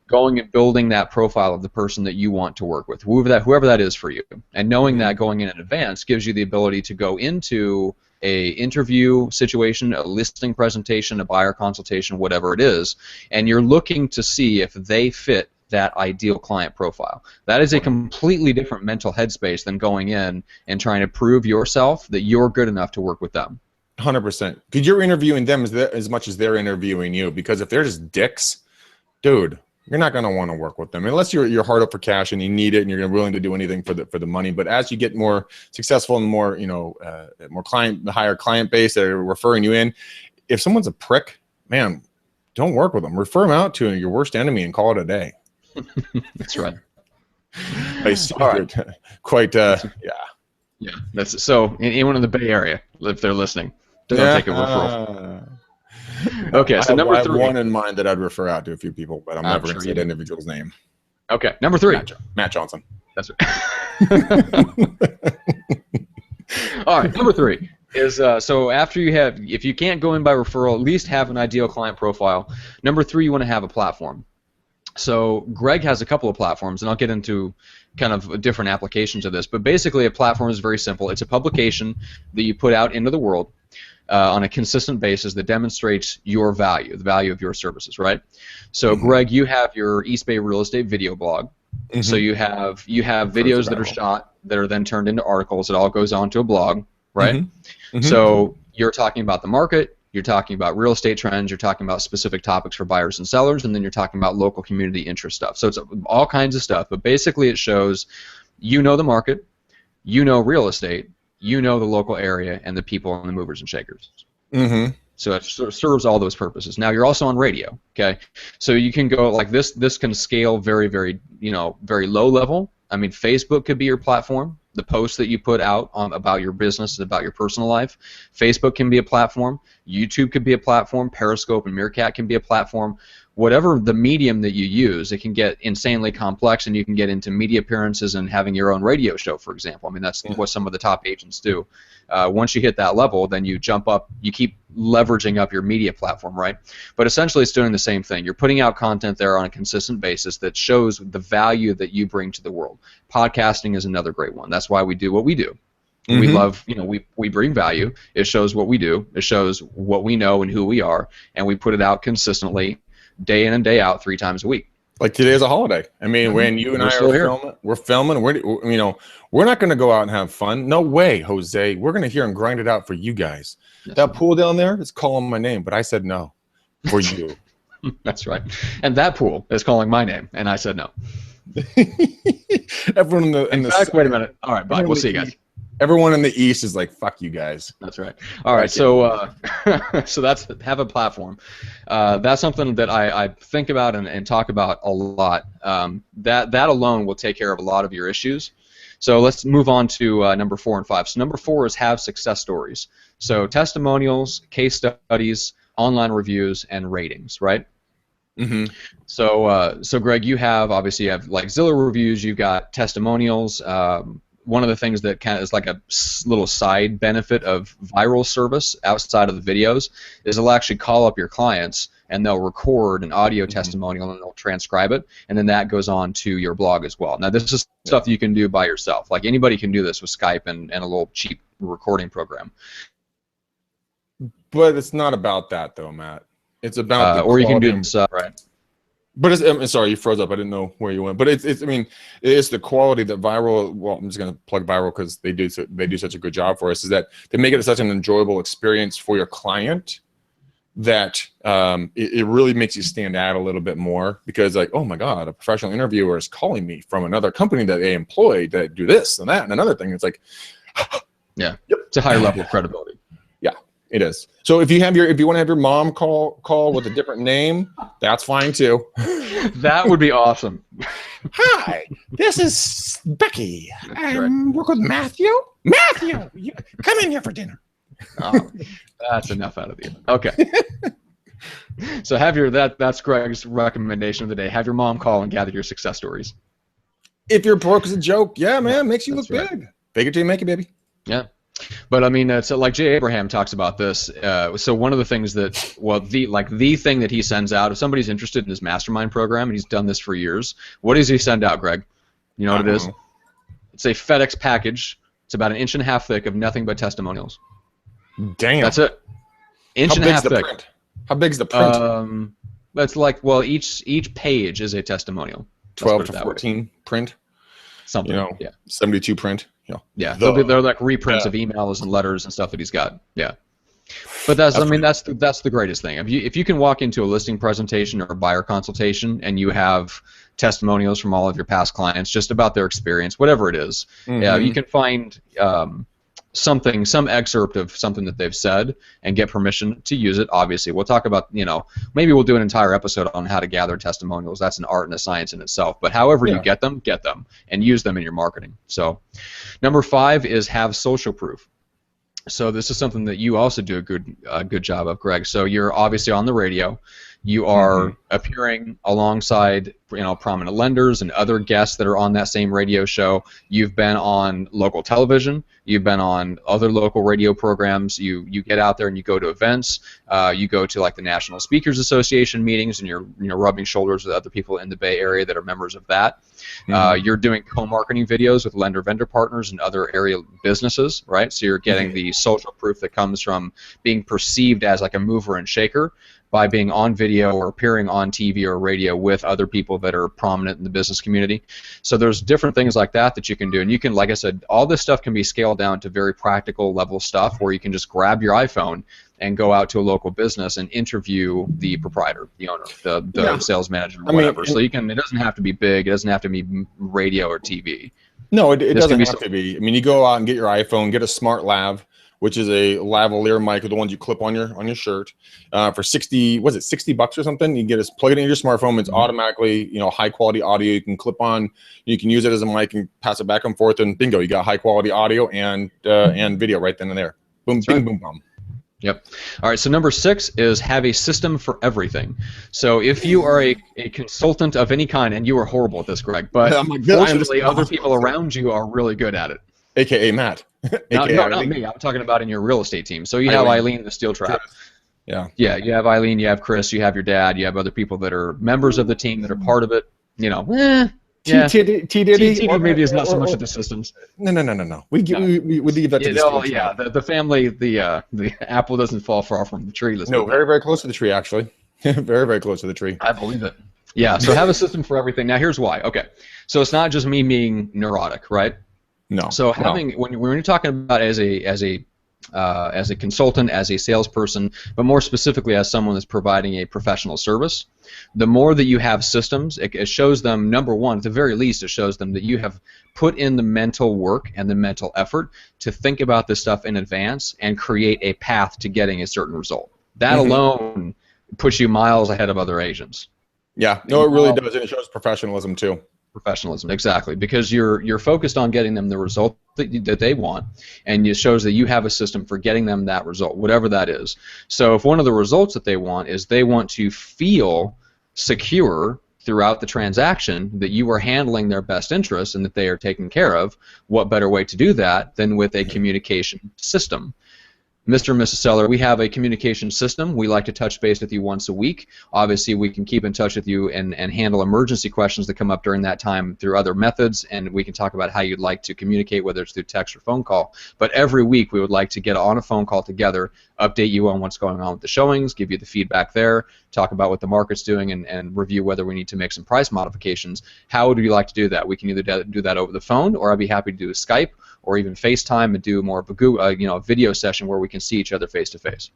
Going and building that profile of the person that you want to work with, whoever that is for you, and knowing that going in advance gives you the ability to go into a interview situation, a listing presentation, a buyer consultation, whatever it is, and you're looking to see if they fit that ideal client profile. That is a completely different mental headspace than going in and trying to prove yourself that you're good enough to work with them. 100%. Because you're interviewing them as much as they're interviewing you. Because if they're just dicks, dude, you're not going to want to work with them unless you're hard up for cash and you need it and you're willing to do anything for the money. But as you get more successful and more, you know, higher client base that are referring you in, if someone's a prick, man, don't work with them. Refer them out to your worst enemy and call it a day. That's right. All right. Quite, yeah. Yeah. That's so. Anyone in the Bay Area, if they're listening, don't take a referral. Okay, so number 3. I have one in mind that I'd refer out to a few people, but I'm never going to say the individual's name. Okay, number 3. Matt Johnson. That's right. All right, number 3 is so after if you can't go in by referral, at least have an ideal client profile. Number 3, you want to have a platform. So Greg has a couple of platforms, and I'll get into kind of different applications of this, but basically a platform is very simple. It's a publication that you put out into the world on a consistent basis that demonstrates your value, the value of your services, right? So Greg, you have your East Bay Real Estate video blog. So you have videos that are shot that are then turned into articles. It all goes onto a blog, right? So you're talking about the market, you're talking about real estate trends, you're talking about specific topics for buyers and sellers, and then you're talking about local community interest stuff. So it's all kinds of stuff, but basically it shows you know the market, you know real estate, you know the local area and the people and the movers and shakers. So it serves all those purposes. Now you're also on radio, okay? So you can go like this. This can scale very, very, very low level. I mean, Facebook could be your platform. The posts that you put out about your business and about your personal life. Facebook can be a platform. YouTube could be a platform. Periscope and Meerkat can be a platform. Whatever the medium that you use, it can get insanely complex, and you can get into media appearances and having your own radio show, for example. I mean, that's what some of the top agents do. Once you hit that level, then you jump up, you keep leveraging up your media platform, right? But essentially it's doing the same thing. You're putting out content there on a consistent basis that shows the value that you bring to the world. Podcasting is another great one. That's why we do what we do. We love, we bring value. It shows what we do. It shows what we know and who we are, and we put it out consistently, day in and day out, 3 times a week. Like today is a holiday. I mean, when you and I are filming, we're not going to go out and have fun. No way, Jose. We're going to hear and grind it out for you guys. That pool down there is calling my name, but I said no for you. That's right. And that pool is calling my name, and I said no. Everyone in the wait a minute. All right, bye. We'll see you guys. Everyone in the East is like, fuck you guys. That's right. All right, so so that's have a platform. That's something that I think about and talk about a lot. That alone will take care of a lot of your issues. So let's move on to number 4 and 5. So number 4 is have success stories. So testimonials, case studies, online reviews, and ratings, right? Mm-hmm. So Greg, you have like Zillow reviews, you've got testimonials. One of the things that kind of is like a little side benefit of viral service outside of the videos is they'll actually call up your clients and they'll record an audio testimonial and they'll transcribe it, and then that goes on to your blog as well. Now this is stuff you can do by yourself. Like anybody can do this with Skype and a little cheap recording program. But it's not about that though, Matt. It's about the or you can do this, right? But I'm sorry, you froze up. I didn't know where you went. But I mean, it's the quality that viral. Well, I'm just going to plug viral because they do such a good job for us. Is that they make it such an enjoyable experience for your client that it really makes you stand out a little bit more, because like, oh my God, a professional interviewer is calling me from another company that they employ that do this and that and another thing. It's like, yeah, yep. It's a higher level of credibility. Yeah. It is. So if you want to have your mom call with a different name, that's fine too. That would be awesome. Hi, this is Becky. I work with Matthew. Matthew, come in here for dinner. Oh, that's enough out of you. Okay. So that's Greg's recommendation of the day. Have your mom call and gather your success stories. If you're broke as a joke, yeah, man, makes you look big. Fake it till you make it, baby. Yeah. But I mean, so like Jay Abraham talks about this. So one of the things that, well, the thing that he sends out, if somebody's interested in his mastermind program, and he's done this for years, what does he send out, Greg? You know what it is? It's a FedEx package. It's about 1.5 inches thick of nothing but testimonials. Damn. That's it. 1.5 inches thick. Print? How big's the print? That's like, well, each page is a testimonial. 12 to 14 print. Something. 72 print. Yeah, they're like reprints of emails and letters and stuff that he's got. Yeah, but that's the greatest thing. If you can walk into a listing presentation or a buyer consultation and you have testimonials from all of your past clients just about their experience, whatever it is, you can find some excerpt of something that they've said and get permission to use it. Obviously, we'll talk about, maybe we'll do an entire episode on how to gather testimonials. That's an art and a science in itself. But however you get them and use them in your marketing. So number 5 is have social proof. So this is something that you also do a good job of, Greg. So you're obviously on the radio. You are appearing alongside prominent lenders and other guests that are on that same radio show. You've been on local television. You've been on other local radio programs. You get out there and you go to events. You go to like the National Speakers Association meetings, and you're rubbing shoulders with other people in the Bay Area that are members of that. You're doing co-marketing videos with lender-vendor partners and other area businesses, right? So you're getting the social proof that comes from being perceived as like a mover and shaker by being on video or appearing on TV or radio with other people that are prominent in the business community. So there's different things like that you can do. And you can, like I said, all this stuff can be scaled down to very practical level stuff where you can just grab your iPhone and go out to a local business and interview the proprietor, the owner, the sales manager, or whatever. So you can. It doesn't have to be big. It doesn't have to be radio or TV. No, it doesn't have to be. I mean, you go out and get your iPhone, get a smart lav, which is a lavalier mic, the ones you clip on your shirt, for $60 or something. You get plug it into your smartphone. It's automatically high quality audio. You can clip on. You can use it as a mic and pass it back and forth, and bingo, you got high quality audio and video right then and there. Boom, bing, boom, boom. Yep. All right, so number 6 is have a system for everything. So if you are a consultant of any kind, and you are horrible at this, Greg, but fortunately other people around you are really good at it. AKA Matt. No, not me. I'm talking about in your real estate team. So you have Eileen, the steel trap. Yeah, you have Eileen, you have Chris, you have your dad, you have other people that are members of the team that are part of it. T maybe is not so much of the systems. No. We leave that to the the family, the apple doesn't fall far from the tree. Very, very close to the tree, actually. Very, very close to the tree. I believe it. Yeah, so have a system for everything. Now here's why. Okay, so it's not just me being neurotic, right? No. So when you're talking about as a consultant, as a salesperson, but more specifically as someone that's providing a professional service, the more that you have systems, it shows them, number one, at the very least, it shows them that you have put in the mental work and the mental effort to think about this stuff in advance and create a path to getting a certain result. That alone puts you miles ahead of other agents. Yeah, no, it really does, and it shows professionalism too. Professionalism, exactly, because you're focused on getting them the result that they want, and it shows that you have a system for getting them that result, whatever that is. So if one of the results that they want is they want to feel secure throughout the transaction, that you are handling their best interests and that they are taken care of, what better way to do that than with a communication system? Mr. and Mrs. Seller, we have a communication system. We like to touch base with you once a week. Obviously, we can keep in touch with you and handle emergency questions that come up during that time through other methods, and we can talk about how you'd like to communicate, whether it's through text or phone call. But every week, we would like to get on a phone call together, update you on what's going on with the showings, give you the feedback there, talk about what the market's doing, and review whether we need to make some price modifications. How would you like to do that? We can either do that over the phone, or I'd be happy to do a Skype, or even FaceTime and do more of a video session where we can see each other face to face.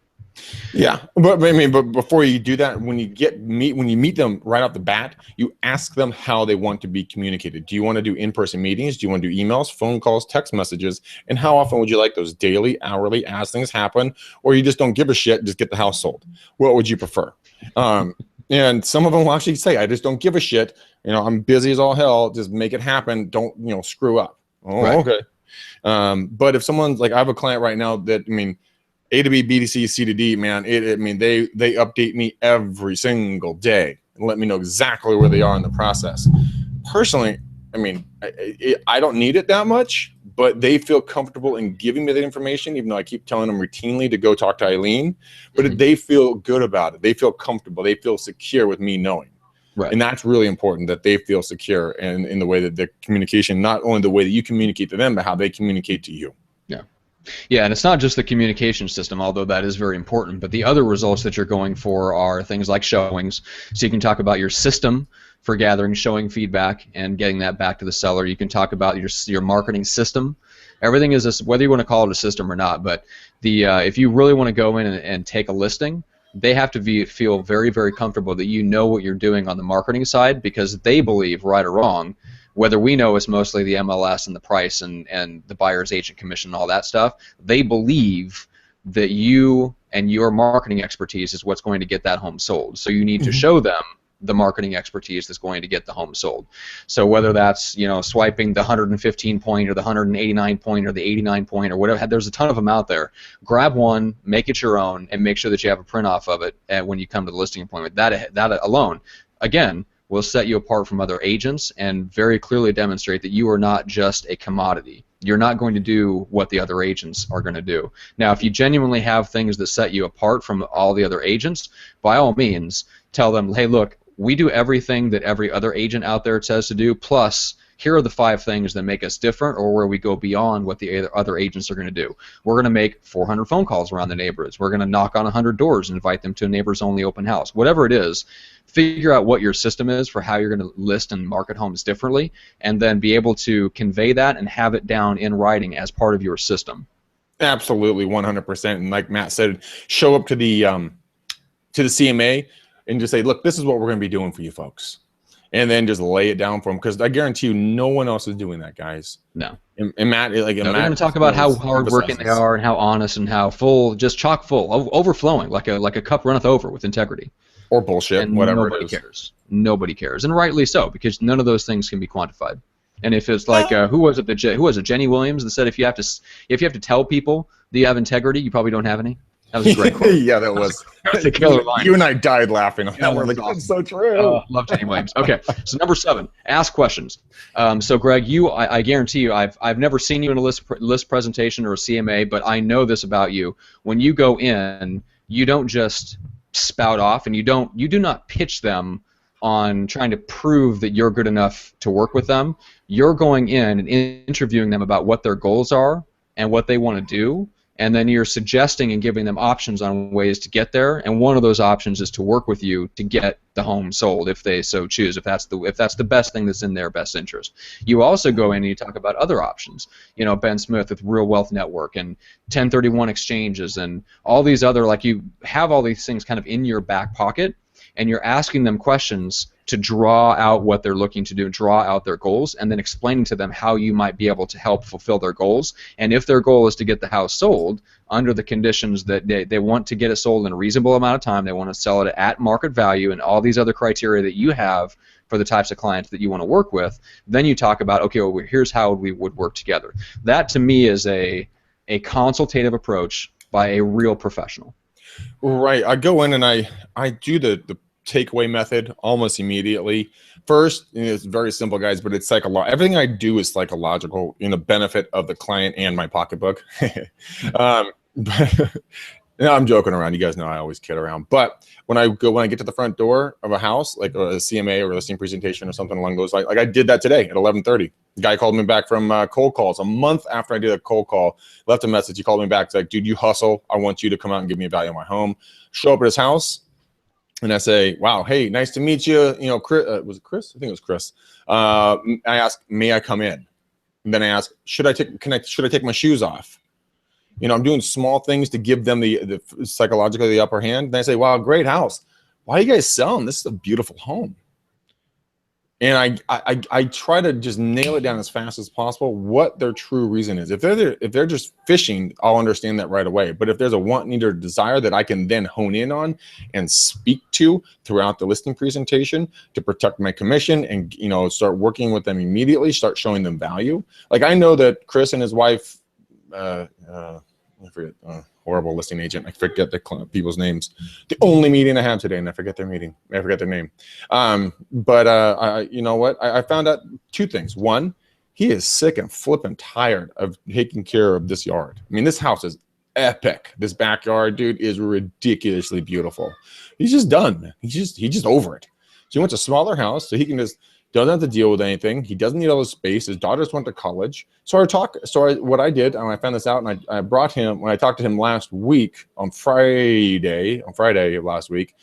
Yeah, but I mean, but before you do that, when you meet them right off the bat, you ask them how they want to be communicated. Do you want to do in-person meetings? Do you want to do emails, phone calls, text messages? And how often would you like those daily, hourly, as things happen? Or you just don't give a shit, just get the house sold? What would you prefer? And some of them will actually say, I just don't give a shit. I'm busy as all hell. Just make it happen. Don't screw up. Oh, right. Okay. But if someone's like, I have a client right now that, A to B, B to C, C to D, man, they update me every single day and let me know exactly where they are in the process. Personally, I don't need it that much, but they feel comfortable in giving me that information, even though I keep telling them routinely to go talk to Eileen, but they feel good about it. They feel comfortable. They feel secure with me knowing. Right. And that's really important, that they feel secure in the way that the communication, not only the way that you communicate to them, but how they communicate to you. Yeah. Yeah, and it's not just the communication system, although that is very important, but the other results that you're going for are things like showings. So you can talk about your system for gathering showing feedback and getting that back to the seller. You can talk about your marketing system. Everything is this, whether you want to call it a system or not, but if you really want to go in and take a listing, they have to feel very, very comfortable that you know what you're doing on the marketing side, because they believe, right or wrong, whether we know it's mostly the MLS and the price and the buyer's agent commission and all that stuff, they believe that you and your marketing expertise is what's going to get that home sold. So you need to show them the marketing expertise that's going to get the home sold. So whether that's swiping the 115 point or the 189 point or the 89 point or whatever, there's a ton of them out there. Grab one, make it your own, and make sure that you have a print off of it when you come to the listing appointment. That alone, again, will set you apart from other agents and very clearly demonstrate that you are not just a commodity. You're not going to do what the other agents are going to do. Now, if you genuinely have things that set you apart from all the other agents, by all means, tell them, hey, look, we do everything that every other agent out there says to do, plus here are the 5 things that make us different or where we go beyond what the other agents are going to do. We're going to make 400 phone calls around the neighborhoods. We're going to knock on 100 doors and invite them to a neighbors-only open house. Whatever it is, figure out what your system is for how you're going to list and market homes differently, and then be able to convey that and have it down in writing as part of your system. Absolutely, 100%. And like Matt said, show up to the CMA and just say, look, this is what we're going to be doing for you folks. And then just lay it down for them, because I guarantee you no one else is doing that, guys. No. And Matt, they're going to talk about how hardworking they are and how honest and how full, just chock full, overflowing, like a cup runneth over with integrity. Or bullshit, and whatever nobody it is. Cares. Nobody cares, and rightly so, because none of those things can be quantified. And if it's like who was it, Jenny Williams, that said if you have to tell people that you have integrity, you probably don't have any. That was a great quote. Yeah, that was. That's a killer line. You and I died laughing on that. We're like, awesome. That's so true. Love Jenny Williams. Okay, so number 7, ask questions. So Greg, I guarantee you, I've never seen you in a list presentation or a CMA, but I know this about you. When you go in, you don't just spout off, and you do not pitch them on trying to prove that you're good enough to work with them. You're going in and interviewing them about what their goals are and what they want to do, and then you're suggesting and giving them options on ways to get there, and one of those options is to work with you to get the home sold if they so choose, if that's the best thing that's in their best interest. You also go in and you talk about other options, Ben Smith with Real Wealth Network and 1031 exchanges and all these other, like, you have all these things kind of in your back pocket, and you're asking them questions to draw out what they're looking to do, draw out their goals, and then explaining to them how you might be able to help fulfill their goals. And if their goal is to get the house sold under the conditions that they want to get it sold in a reasonable amount of time, they want to sell it at market value and all these other criteria that you have for the types of clients that you want to work with, then you talk about, okay, well, here's how we would work together. That to me is a consultative approach by a real professional. Right. I go in and I do the takeaway method almost immediately. First, it's very simple, guys, but it's psychological. Everything I do is psychological in the benefit of the client and my pocketbook. No, I'm joking around. You guys know I always kid around. But when I get to the front door of a house, like a CMA or a listing presentation or something along those lines, like I did that today at 11:30. The guy called me back from cold calls a month after I did a cold call. Left a message. He called me back. He's like, dude, you hustle. I want you to come out and give me a value on my home. Show up at his house. And I say, wow, hey, nice to meet you. You know, Chris, was it Chris? I think it was Chris. I asked, may I come in? And then I asked, should I take my shoes off? You know, I'm doing small things to give them the psychologically the upper hand. And I say, wow, great house. Why are you guys selling? This is a beautiful home. And I try to just nail it down as fast as possible what their true reason is. If they're just fishing, I'll understand that right away. But if there's a want, need, or desire that I can then hone in on and speak to throughout the listing presentation to protect my commission and, you know, start working with them immediately, start showing them value. Like I know that Chris and his wife, I forget, horrible listing agent. I forget the people's names. The only meeting I have today, and I forget their name. You know what? I found out two things. One, he is sick and flipping tired of taking care of this yard. I mean, this house is epic. This backyard, dude, is ridiculously beautiful. He's just done, man. He's just over it. So he wants a smaller house so he can just doesn't have to deal with anything. He doesn't need all the space. His daughters went to college. What I did, and I found this out, and I brought him, when I talked to him last week on Friday of last week,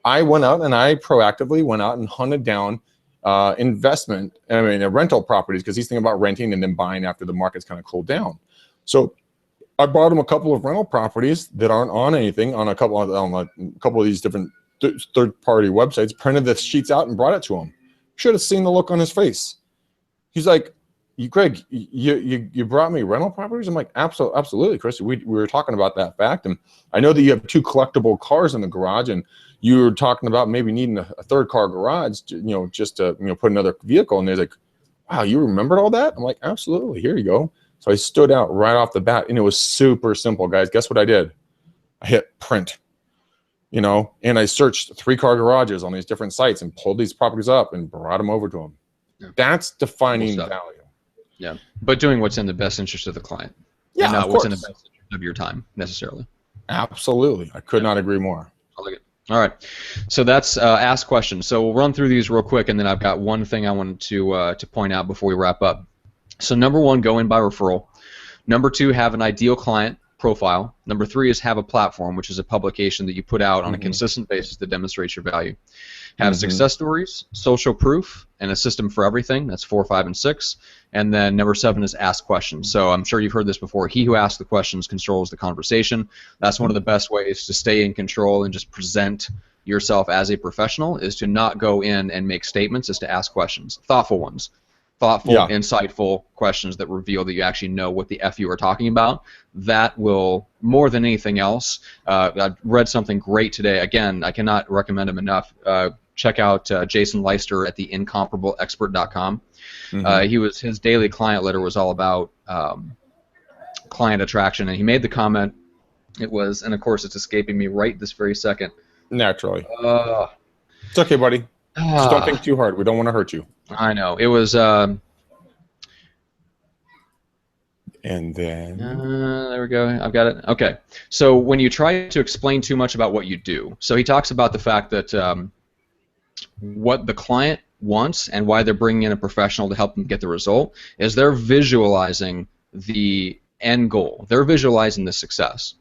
I went out and I proactively went out and hunted down rental properties because he's thinking about renting and then buying after the market's kind of cooled down. So I bought him a couple of rental properties that aren't on anything on a couple of these different third-party websites, printed the sheets out and brought it to him. Should have seen the look on his face. He's like, Greg, you brought me rental properties? I'm like, absolutely, Chris. We were talking about that fact. And I know that you have 2 collectible cars in the garage, and you were talking about maybe needing a third car garage, just to put another vehicle in there. He's like, wow, you remembered all that? I'm like, absolutely. Here you go. So I stood out right off the bat, and it was super simple, guys. Guess what I did? I hit print. And I searched 3-car garages on these different sites and pulled these properties up and brought them over to them. Yeah. That's defining value. Yeah, but doing what's in the best interest of the client. Yeah, and not what's in the best interest of your time necessarily. Absolutely, I could not agree more. I like it. All right, so that's ask questions. So we'll run through these real quick, and then I've got one thing I wanted to point out before we wrap up. So number 1, go in by referral. Number 2, have an ideal client profile. Number 3 is have a platform, which is a publication that you put out on a consistent basis that demonstrates your value. Have success stories, social proof, and a system for everything. That's 4, 5, and 6. And then number 7 is ask questions. So I'm sure you've heard this before. He who asks the questions controls the conversation. That's one of the best ways to stay in control and just present yourself as a professional, is to not go in and make statements, is to ask questions, thoughtful ones. Thoughtful, insightful questions that reveal that you actually know what the F you are talking about. That will, more than anything else, I read something great today. Again, I cannot recommend him enough. Check out Jason Leister at theincomparableexpert.com. His daily client letter was all about client attraction, and he made the comment, it was, and of course it's escaping me right this very second. Naturally. It's okay, buddy. Just don't think too hard. We don't want to hurt you. I know. It was... and then... there we go. I've got it. Okay. So when you try to explain too much about what you do, so he talks about the fact that what the client wants and why they're bringing in a professional to help them get the result is they're visualizing the end goal. They're visualizing the success.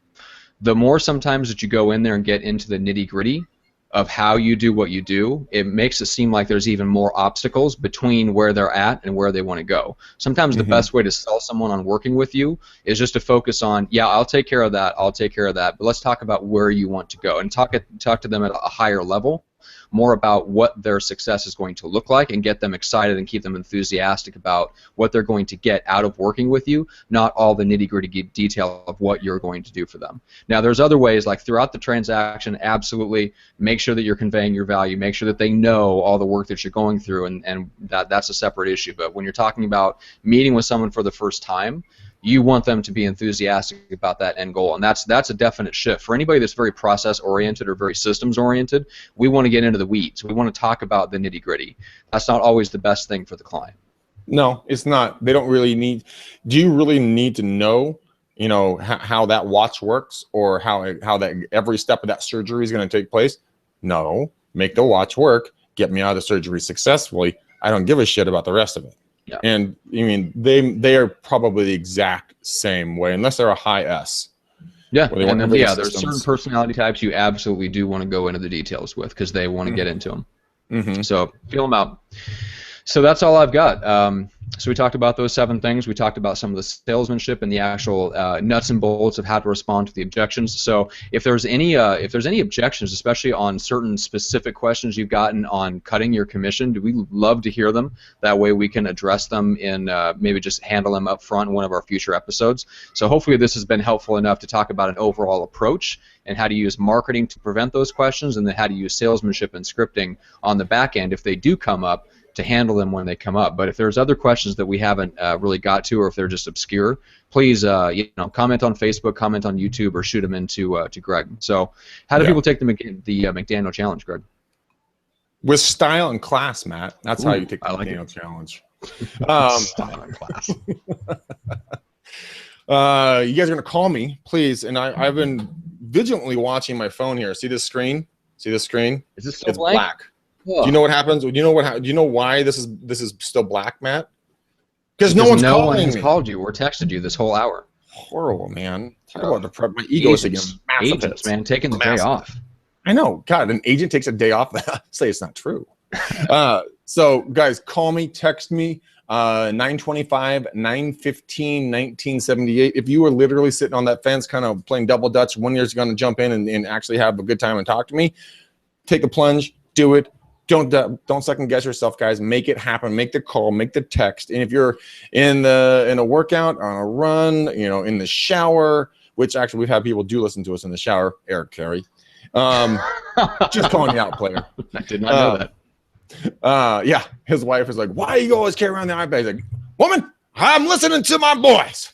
The more sometimes that you go in there and get into the nitty-gritty of how you do what you do, it makes it seem like there's even more obstacles between where they're at and where they want to go. Sometimes the best way to sell someone on working with you is just to focus on, yeah, I'll take care of that, but let's talk about where you want to go, and talk to them at a higher level more about what their success is going to look like and get them excited and keep them enthusiastic about what they're going to get out of working with you, not all the nitty-gritty detail of what you're going to do for them. Now, there's other ways, like throughout the transaction, absolutely make sure that you're conveying your value, make sure that they know all the work that you're going through, and that's a separate issue. But when you're talking about meeting with someone for the first time, you want them to be enthusiastic about that end goal, and that's a definite shift. For anybody that's very process-oriented or very systems-oriented, we want to get into the weeds. We want to talk about the nitty-gritty. That's not always the best thing for the client. No, it's not. They don't really need. Do you really need to know, you know, how that watch works or how that every step of that surgery is going to take place? No. Make the watch work. Get me out of the surgery successfully. I don't give a shit about the rest of it. Yeah. And I mean, they are probably the exact same way, unless they're a high S. Yeah, and then, yeah, there's certain personality types you absolutely do want to go into the details with because they want to get into them. So feel them out. So that's all I've got. So we talked about those 7 things. We talked about some of the salesmanship and the actual nuts and bolts of how to respond to the objections. So if there's any objections, especially on certain specific questions you've gotten on cutting your commission, we'd love to hear them. That way we can address them in maybe just handle them up front in one of our future episodes. So hopefully this has been helpful enough to talk about an overall approach and how to use marketing to prevent those questions, and then how to use salesmanship and scripting on the back end if they do come up, to handle them when they come up. But if there's other questions that we haven't really got to, or if they're just obscure, please comment on Facebook, comment on YouTube, or shoot them into to Greg. So how do people take the McDaniel challenge, Greg? With style and class, Matt. That's how you take the McDaniel challenge. Style and class. You guys are gonna call me, please. And I've been vigilantly watching my phone here. See this screen? See this screen? Is this still blank? Black. Do you know what happens? Do you know why this is still black, Matt? Because no one has called you or texted you this whole hour. Horrible, man. Talk about the my ego is again. Agents, man, taking the day off. I know. God, an agent takes a day off. Say it's not true. So, guys, call me, text me. 925, 915, 1978. If you were literally sitting on that fence, kind of playing double dutch, one year's going to jump in and actually have a good time and talk to me. Take the plunge. Do it. Don't second guess yourself, guys. Make it happen. Make the call. Make the text. And if you're in a workout, on a run, you know, in the shower, which actually we've had people do listen to us in the shower. Eric Carey, just calling you out, player. I did not know that. Yeah, his wife is like, "Why do you always carry around the iPad?" He's like, "Woman, I'm listening to my boys."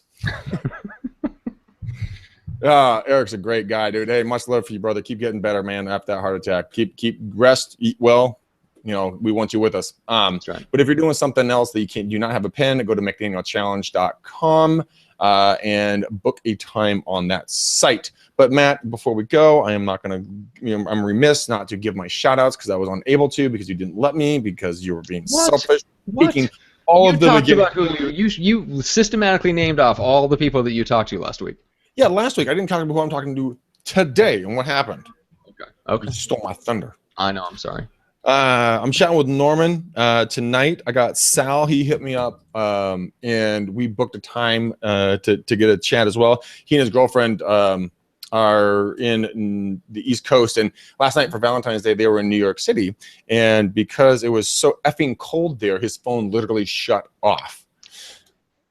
Eric's a great guy, dude. Hey, much love for you, brother. Keep getting better, man. After that heart attack, keep rest, eat well. You know, we want you with us. That's right. But if you're doing something else that you do not have a pen, go to McDanielChallenge.com and book a time on that site. But Matt, before we go, I am not going to. You know, I'm remiss not to give my shout outs because I was unable to because you didn't let me because you were being selfish. Speaking all of the about who you systematically named off all the people that you talked to last week. Yeah, last week I didn't talk about who I'm talking to today and what happened. Okay. You stole my thunder. I know. I'm sorry. I'm chatting with Norman tonight. I got Sal. He hit me up, and we booked a time to get a chat as well. He and his girlfriend are in the East Coast, and last night for Valentine's Day they were in New York City, and because it was so effing cold there, his phone literally shut off.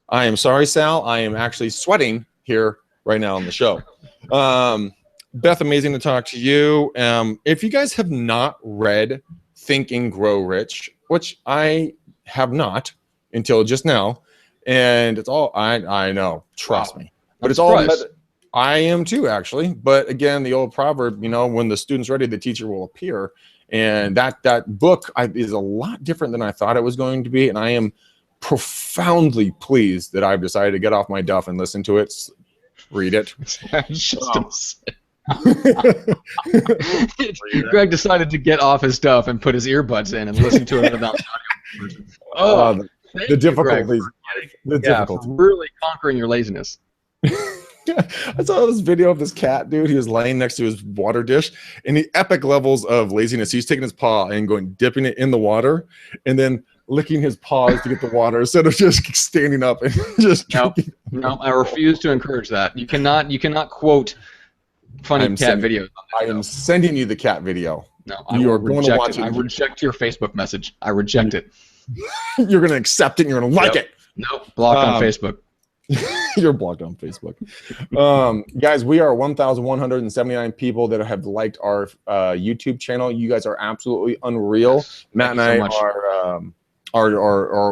I am sorry, Sal. I am actually sweating here right now on the show. Beth, amazing to talk to you. If you guys have not read Think and Grow Rich, which I have not until just now, and it's all I know, trust me, but it's all I am too, actually. But again, the old proverb, you know, when the student's ready, the teacher will appear, and that book is a lot different than I thought it was going to be, and I am profoundly pleased that I've decided to get off my duff and listen to it. Read it. Greg decided to get off his stuff and put his earbuds in and listen to it without audio. The difficulties. The difficulties. Really conquering your laziness. I saw this video of this cat, dude. He was laying next to his water dish, and the epic levels of laziness. He's taking his paw and dipping it in the water, and then licking his paws to get the water instead of just standing up and just. No, I refuse to encourage that. You cannot quote funny cat videos. I am sending you the cat video. No, I You will are going to reject watch it. it. I reject your Facebook message. I reject it. You're going to accept it and you're going to like it. Nope. Block on Facebook. You're blocked on Facebook. Guys, we are 1,179 people that have liked our YouTube channel. You guys are absolutely unreal. Yes. Matt Thank and you I so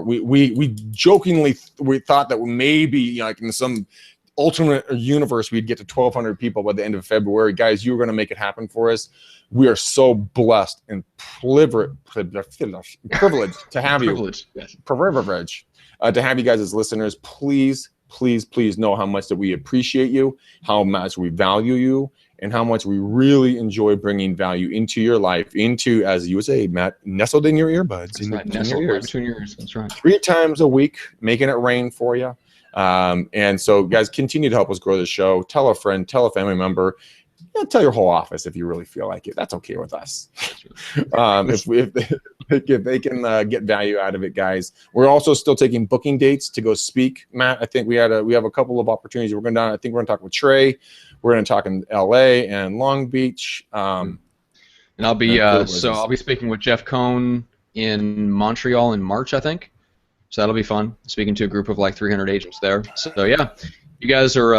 much. we jokingly we thought that maybe like in some alternate universe we'd get to 1,200 people by the end of February. Guys, you're going to make it happen for us. We are so blessed and privileged to have you. Yes. Privilege to have you guys as listeners. Please know how much that we appreciate you, how much we value you, and how much we really enjoy bringing value into your life, into, as you would say, Matt, nestled in your earbuds. That's right. Nestled right between your ears. That's right. 3 times a week, making it rain for you. And so, guys, continue to help us grow the show. Tell a friend, tell a family member. Tell your whole office if you really feel like it. That's okay with us. If they can get value out of it, guys. We're also still taking booking dates to go speak. Matt, I think we have a couple of opportunities. We're going down. I think we're going to talk with Trey. We're going to talk in LA and Long Beach. And I'll be speaking with Jeff Cohn in Montreal in March, I think. So that'll be fun. Speaking to a group of like 300 agents there. So yeah. You guys are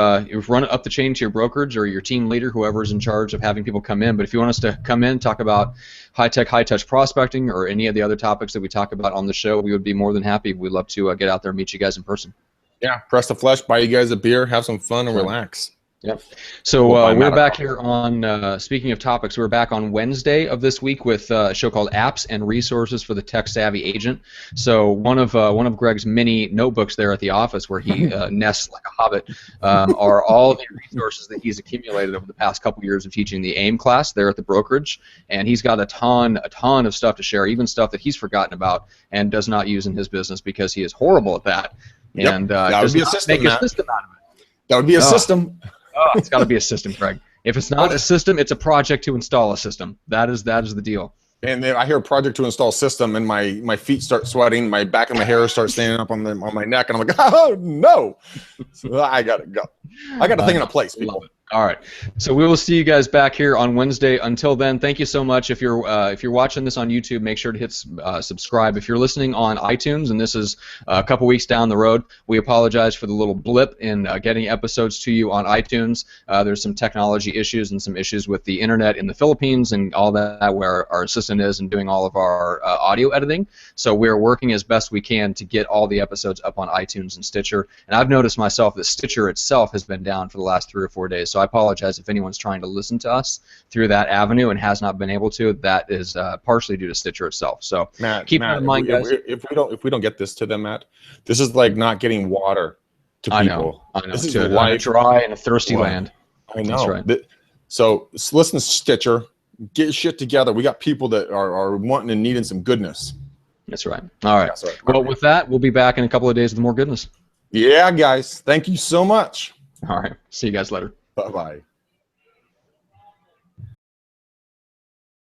run up the chain to your brokerage or your team leader, whoever's in charge of having people come in. But if you want us to come in, talk about high-tech, high-touch prospecting or any of the other topics that we talk about on the show, we would be more than happy. We'd love to get out there and meet you guys in person. Yeah, press the flesh, buy you guys a beer, have some fun, and relax. Yep. So we're back here on, speaking of topics, we're back on Wednesday of this week with a show called Apps and Resources for the Tech-Savvy Agent. So one of Greg's mini notebooks there at the office where he nests like a hobbit are all the resources that he's accumulated over the past couple years of teaching the AIM class there at the brokerage. And he's got a ton of stuff to share, even stuff that he's forgotten about and does not use in his business because he is horrible at that. Yep. And that would be a system, make a system out of it. That would be a system. Oh, it's got to be a system, Craig. If it's not a system, it's a project to install a system. That is the deal. And then I hear a project to install system, and my feet start sweating, my back of my hair starts standing up on my neck, and I'm like, oh no! So I gotta go. I got a thing in a place, people. All right. So we will see you guys back here on Wednesday. Until then, thank you so much. If you're watching this on YouTube, make sure to hit subscribe. If you're listening on iTunes, and this is a couple weeks down the road, we apologize for the little blip in getting episodes to you on iTunes. There's some technology issues and some issues with the internet in the Philippines and all that, where our assistant is and doing all of our audio editing. So we're working as best we can to get all the episodes up on iTunes and Stitcher. And I've noticed myself that Stitcher itself has been down for the last 3 or 4 days. So I apologize if anyone's trying to listen to us through that avenue and has not been able to. That is partially due to Stitcher itself. So Matt, keep that in mind, guys. If we don't get this to them, Matt, this is like not getting water to people. I know. This is a dry and a thirsty land. I know. That's right. So listen to Stitcher. Get your shit together. We got people that are wanting and needing some goodness. That's right. All right. Well, with that, we'll be back in a couple of days with more goodness. Yeah, guys. Thank you so much. All right. See you guys later. Bye-bye.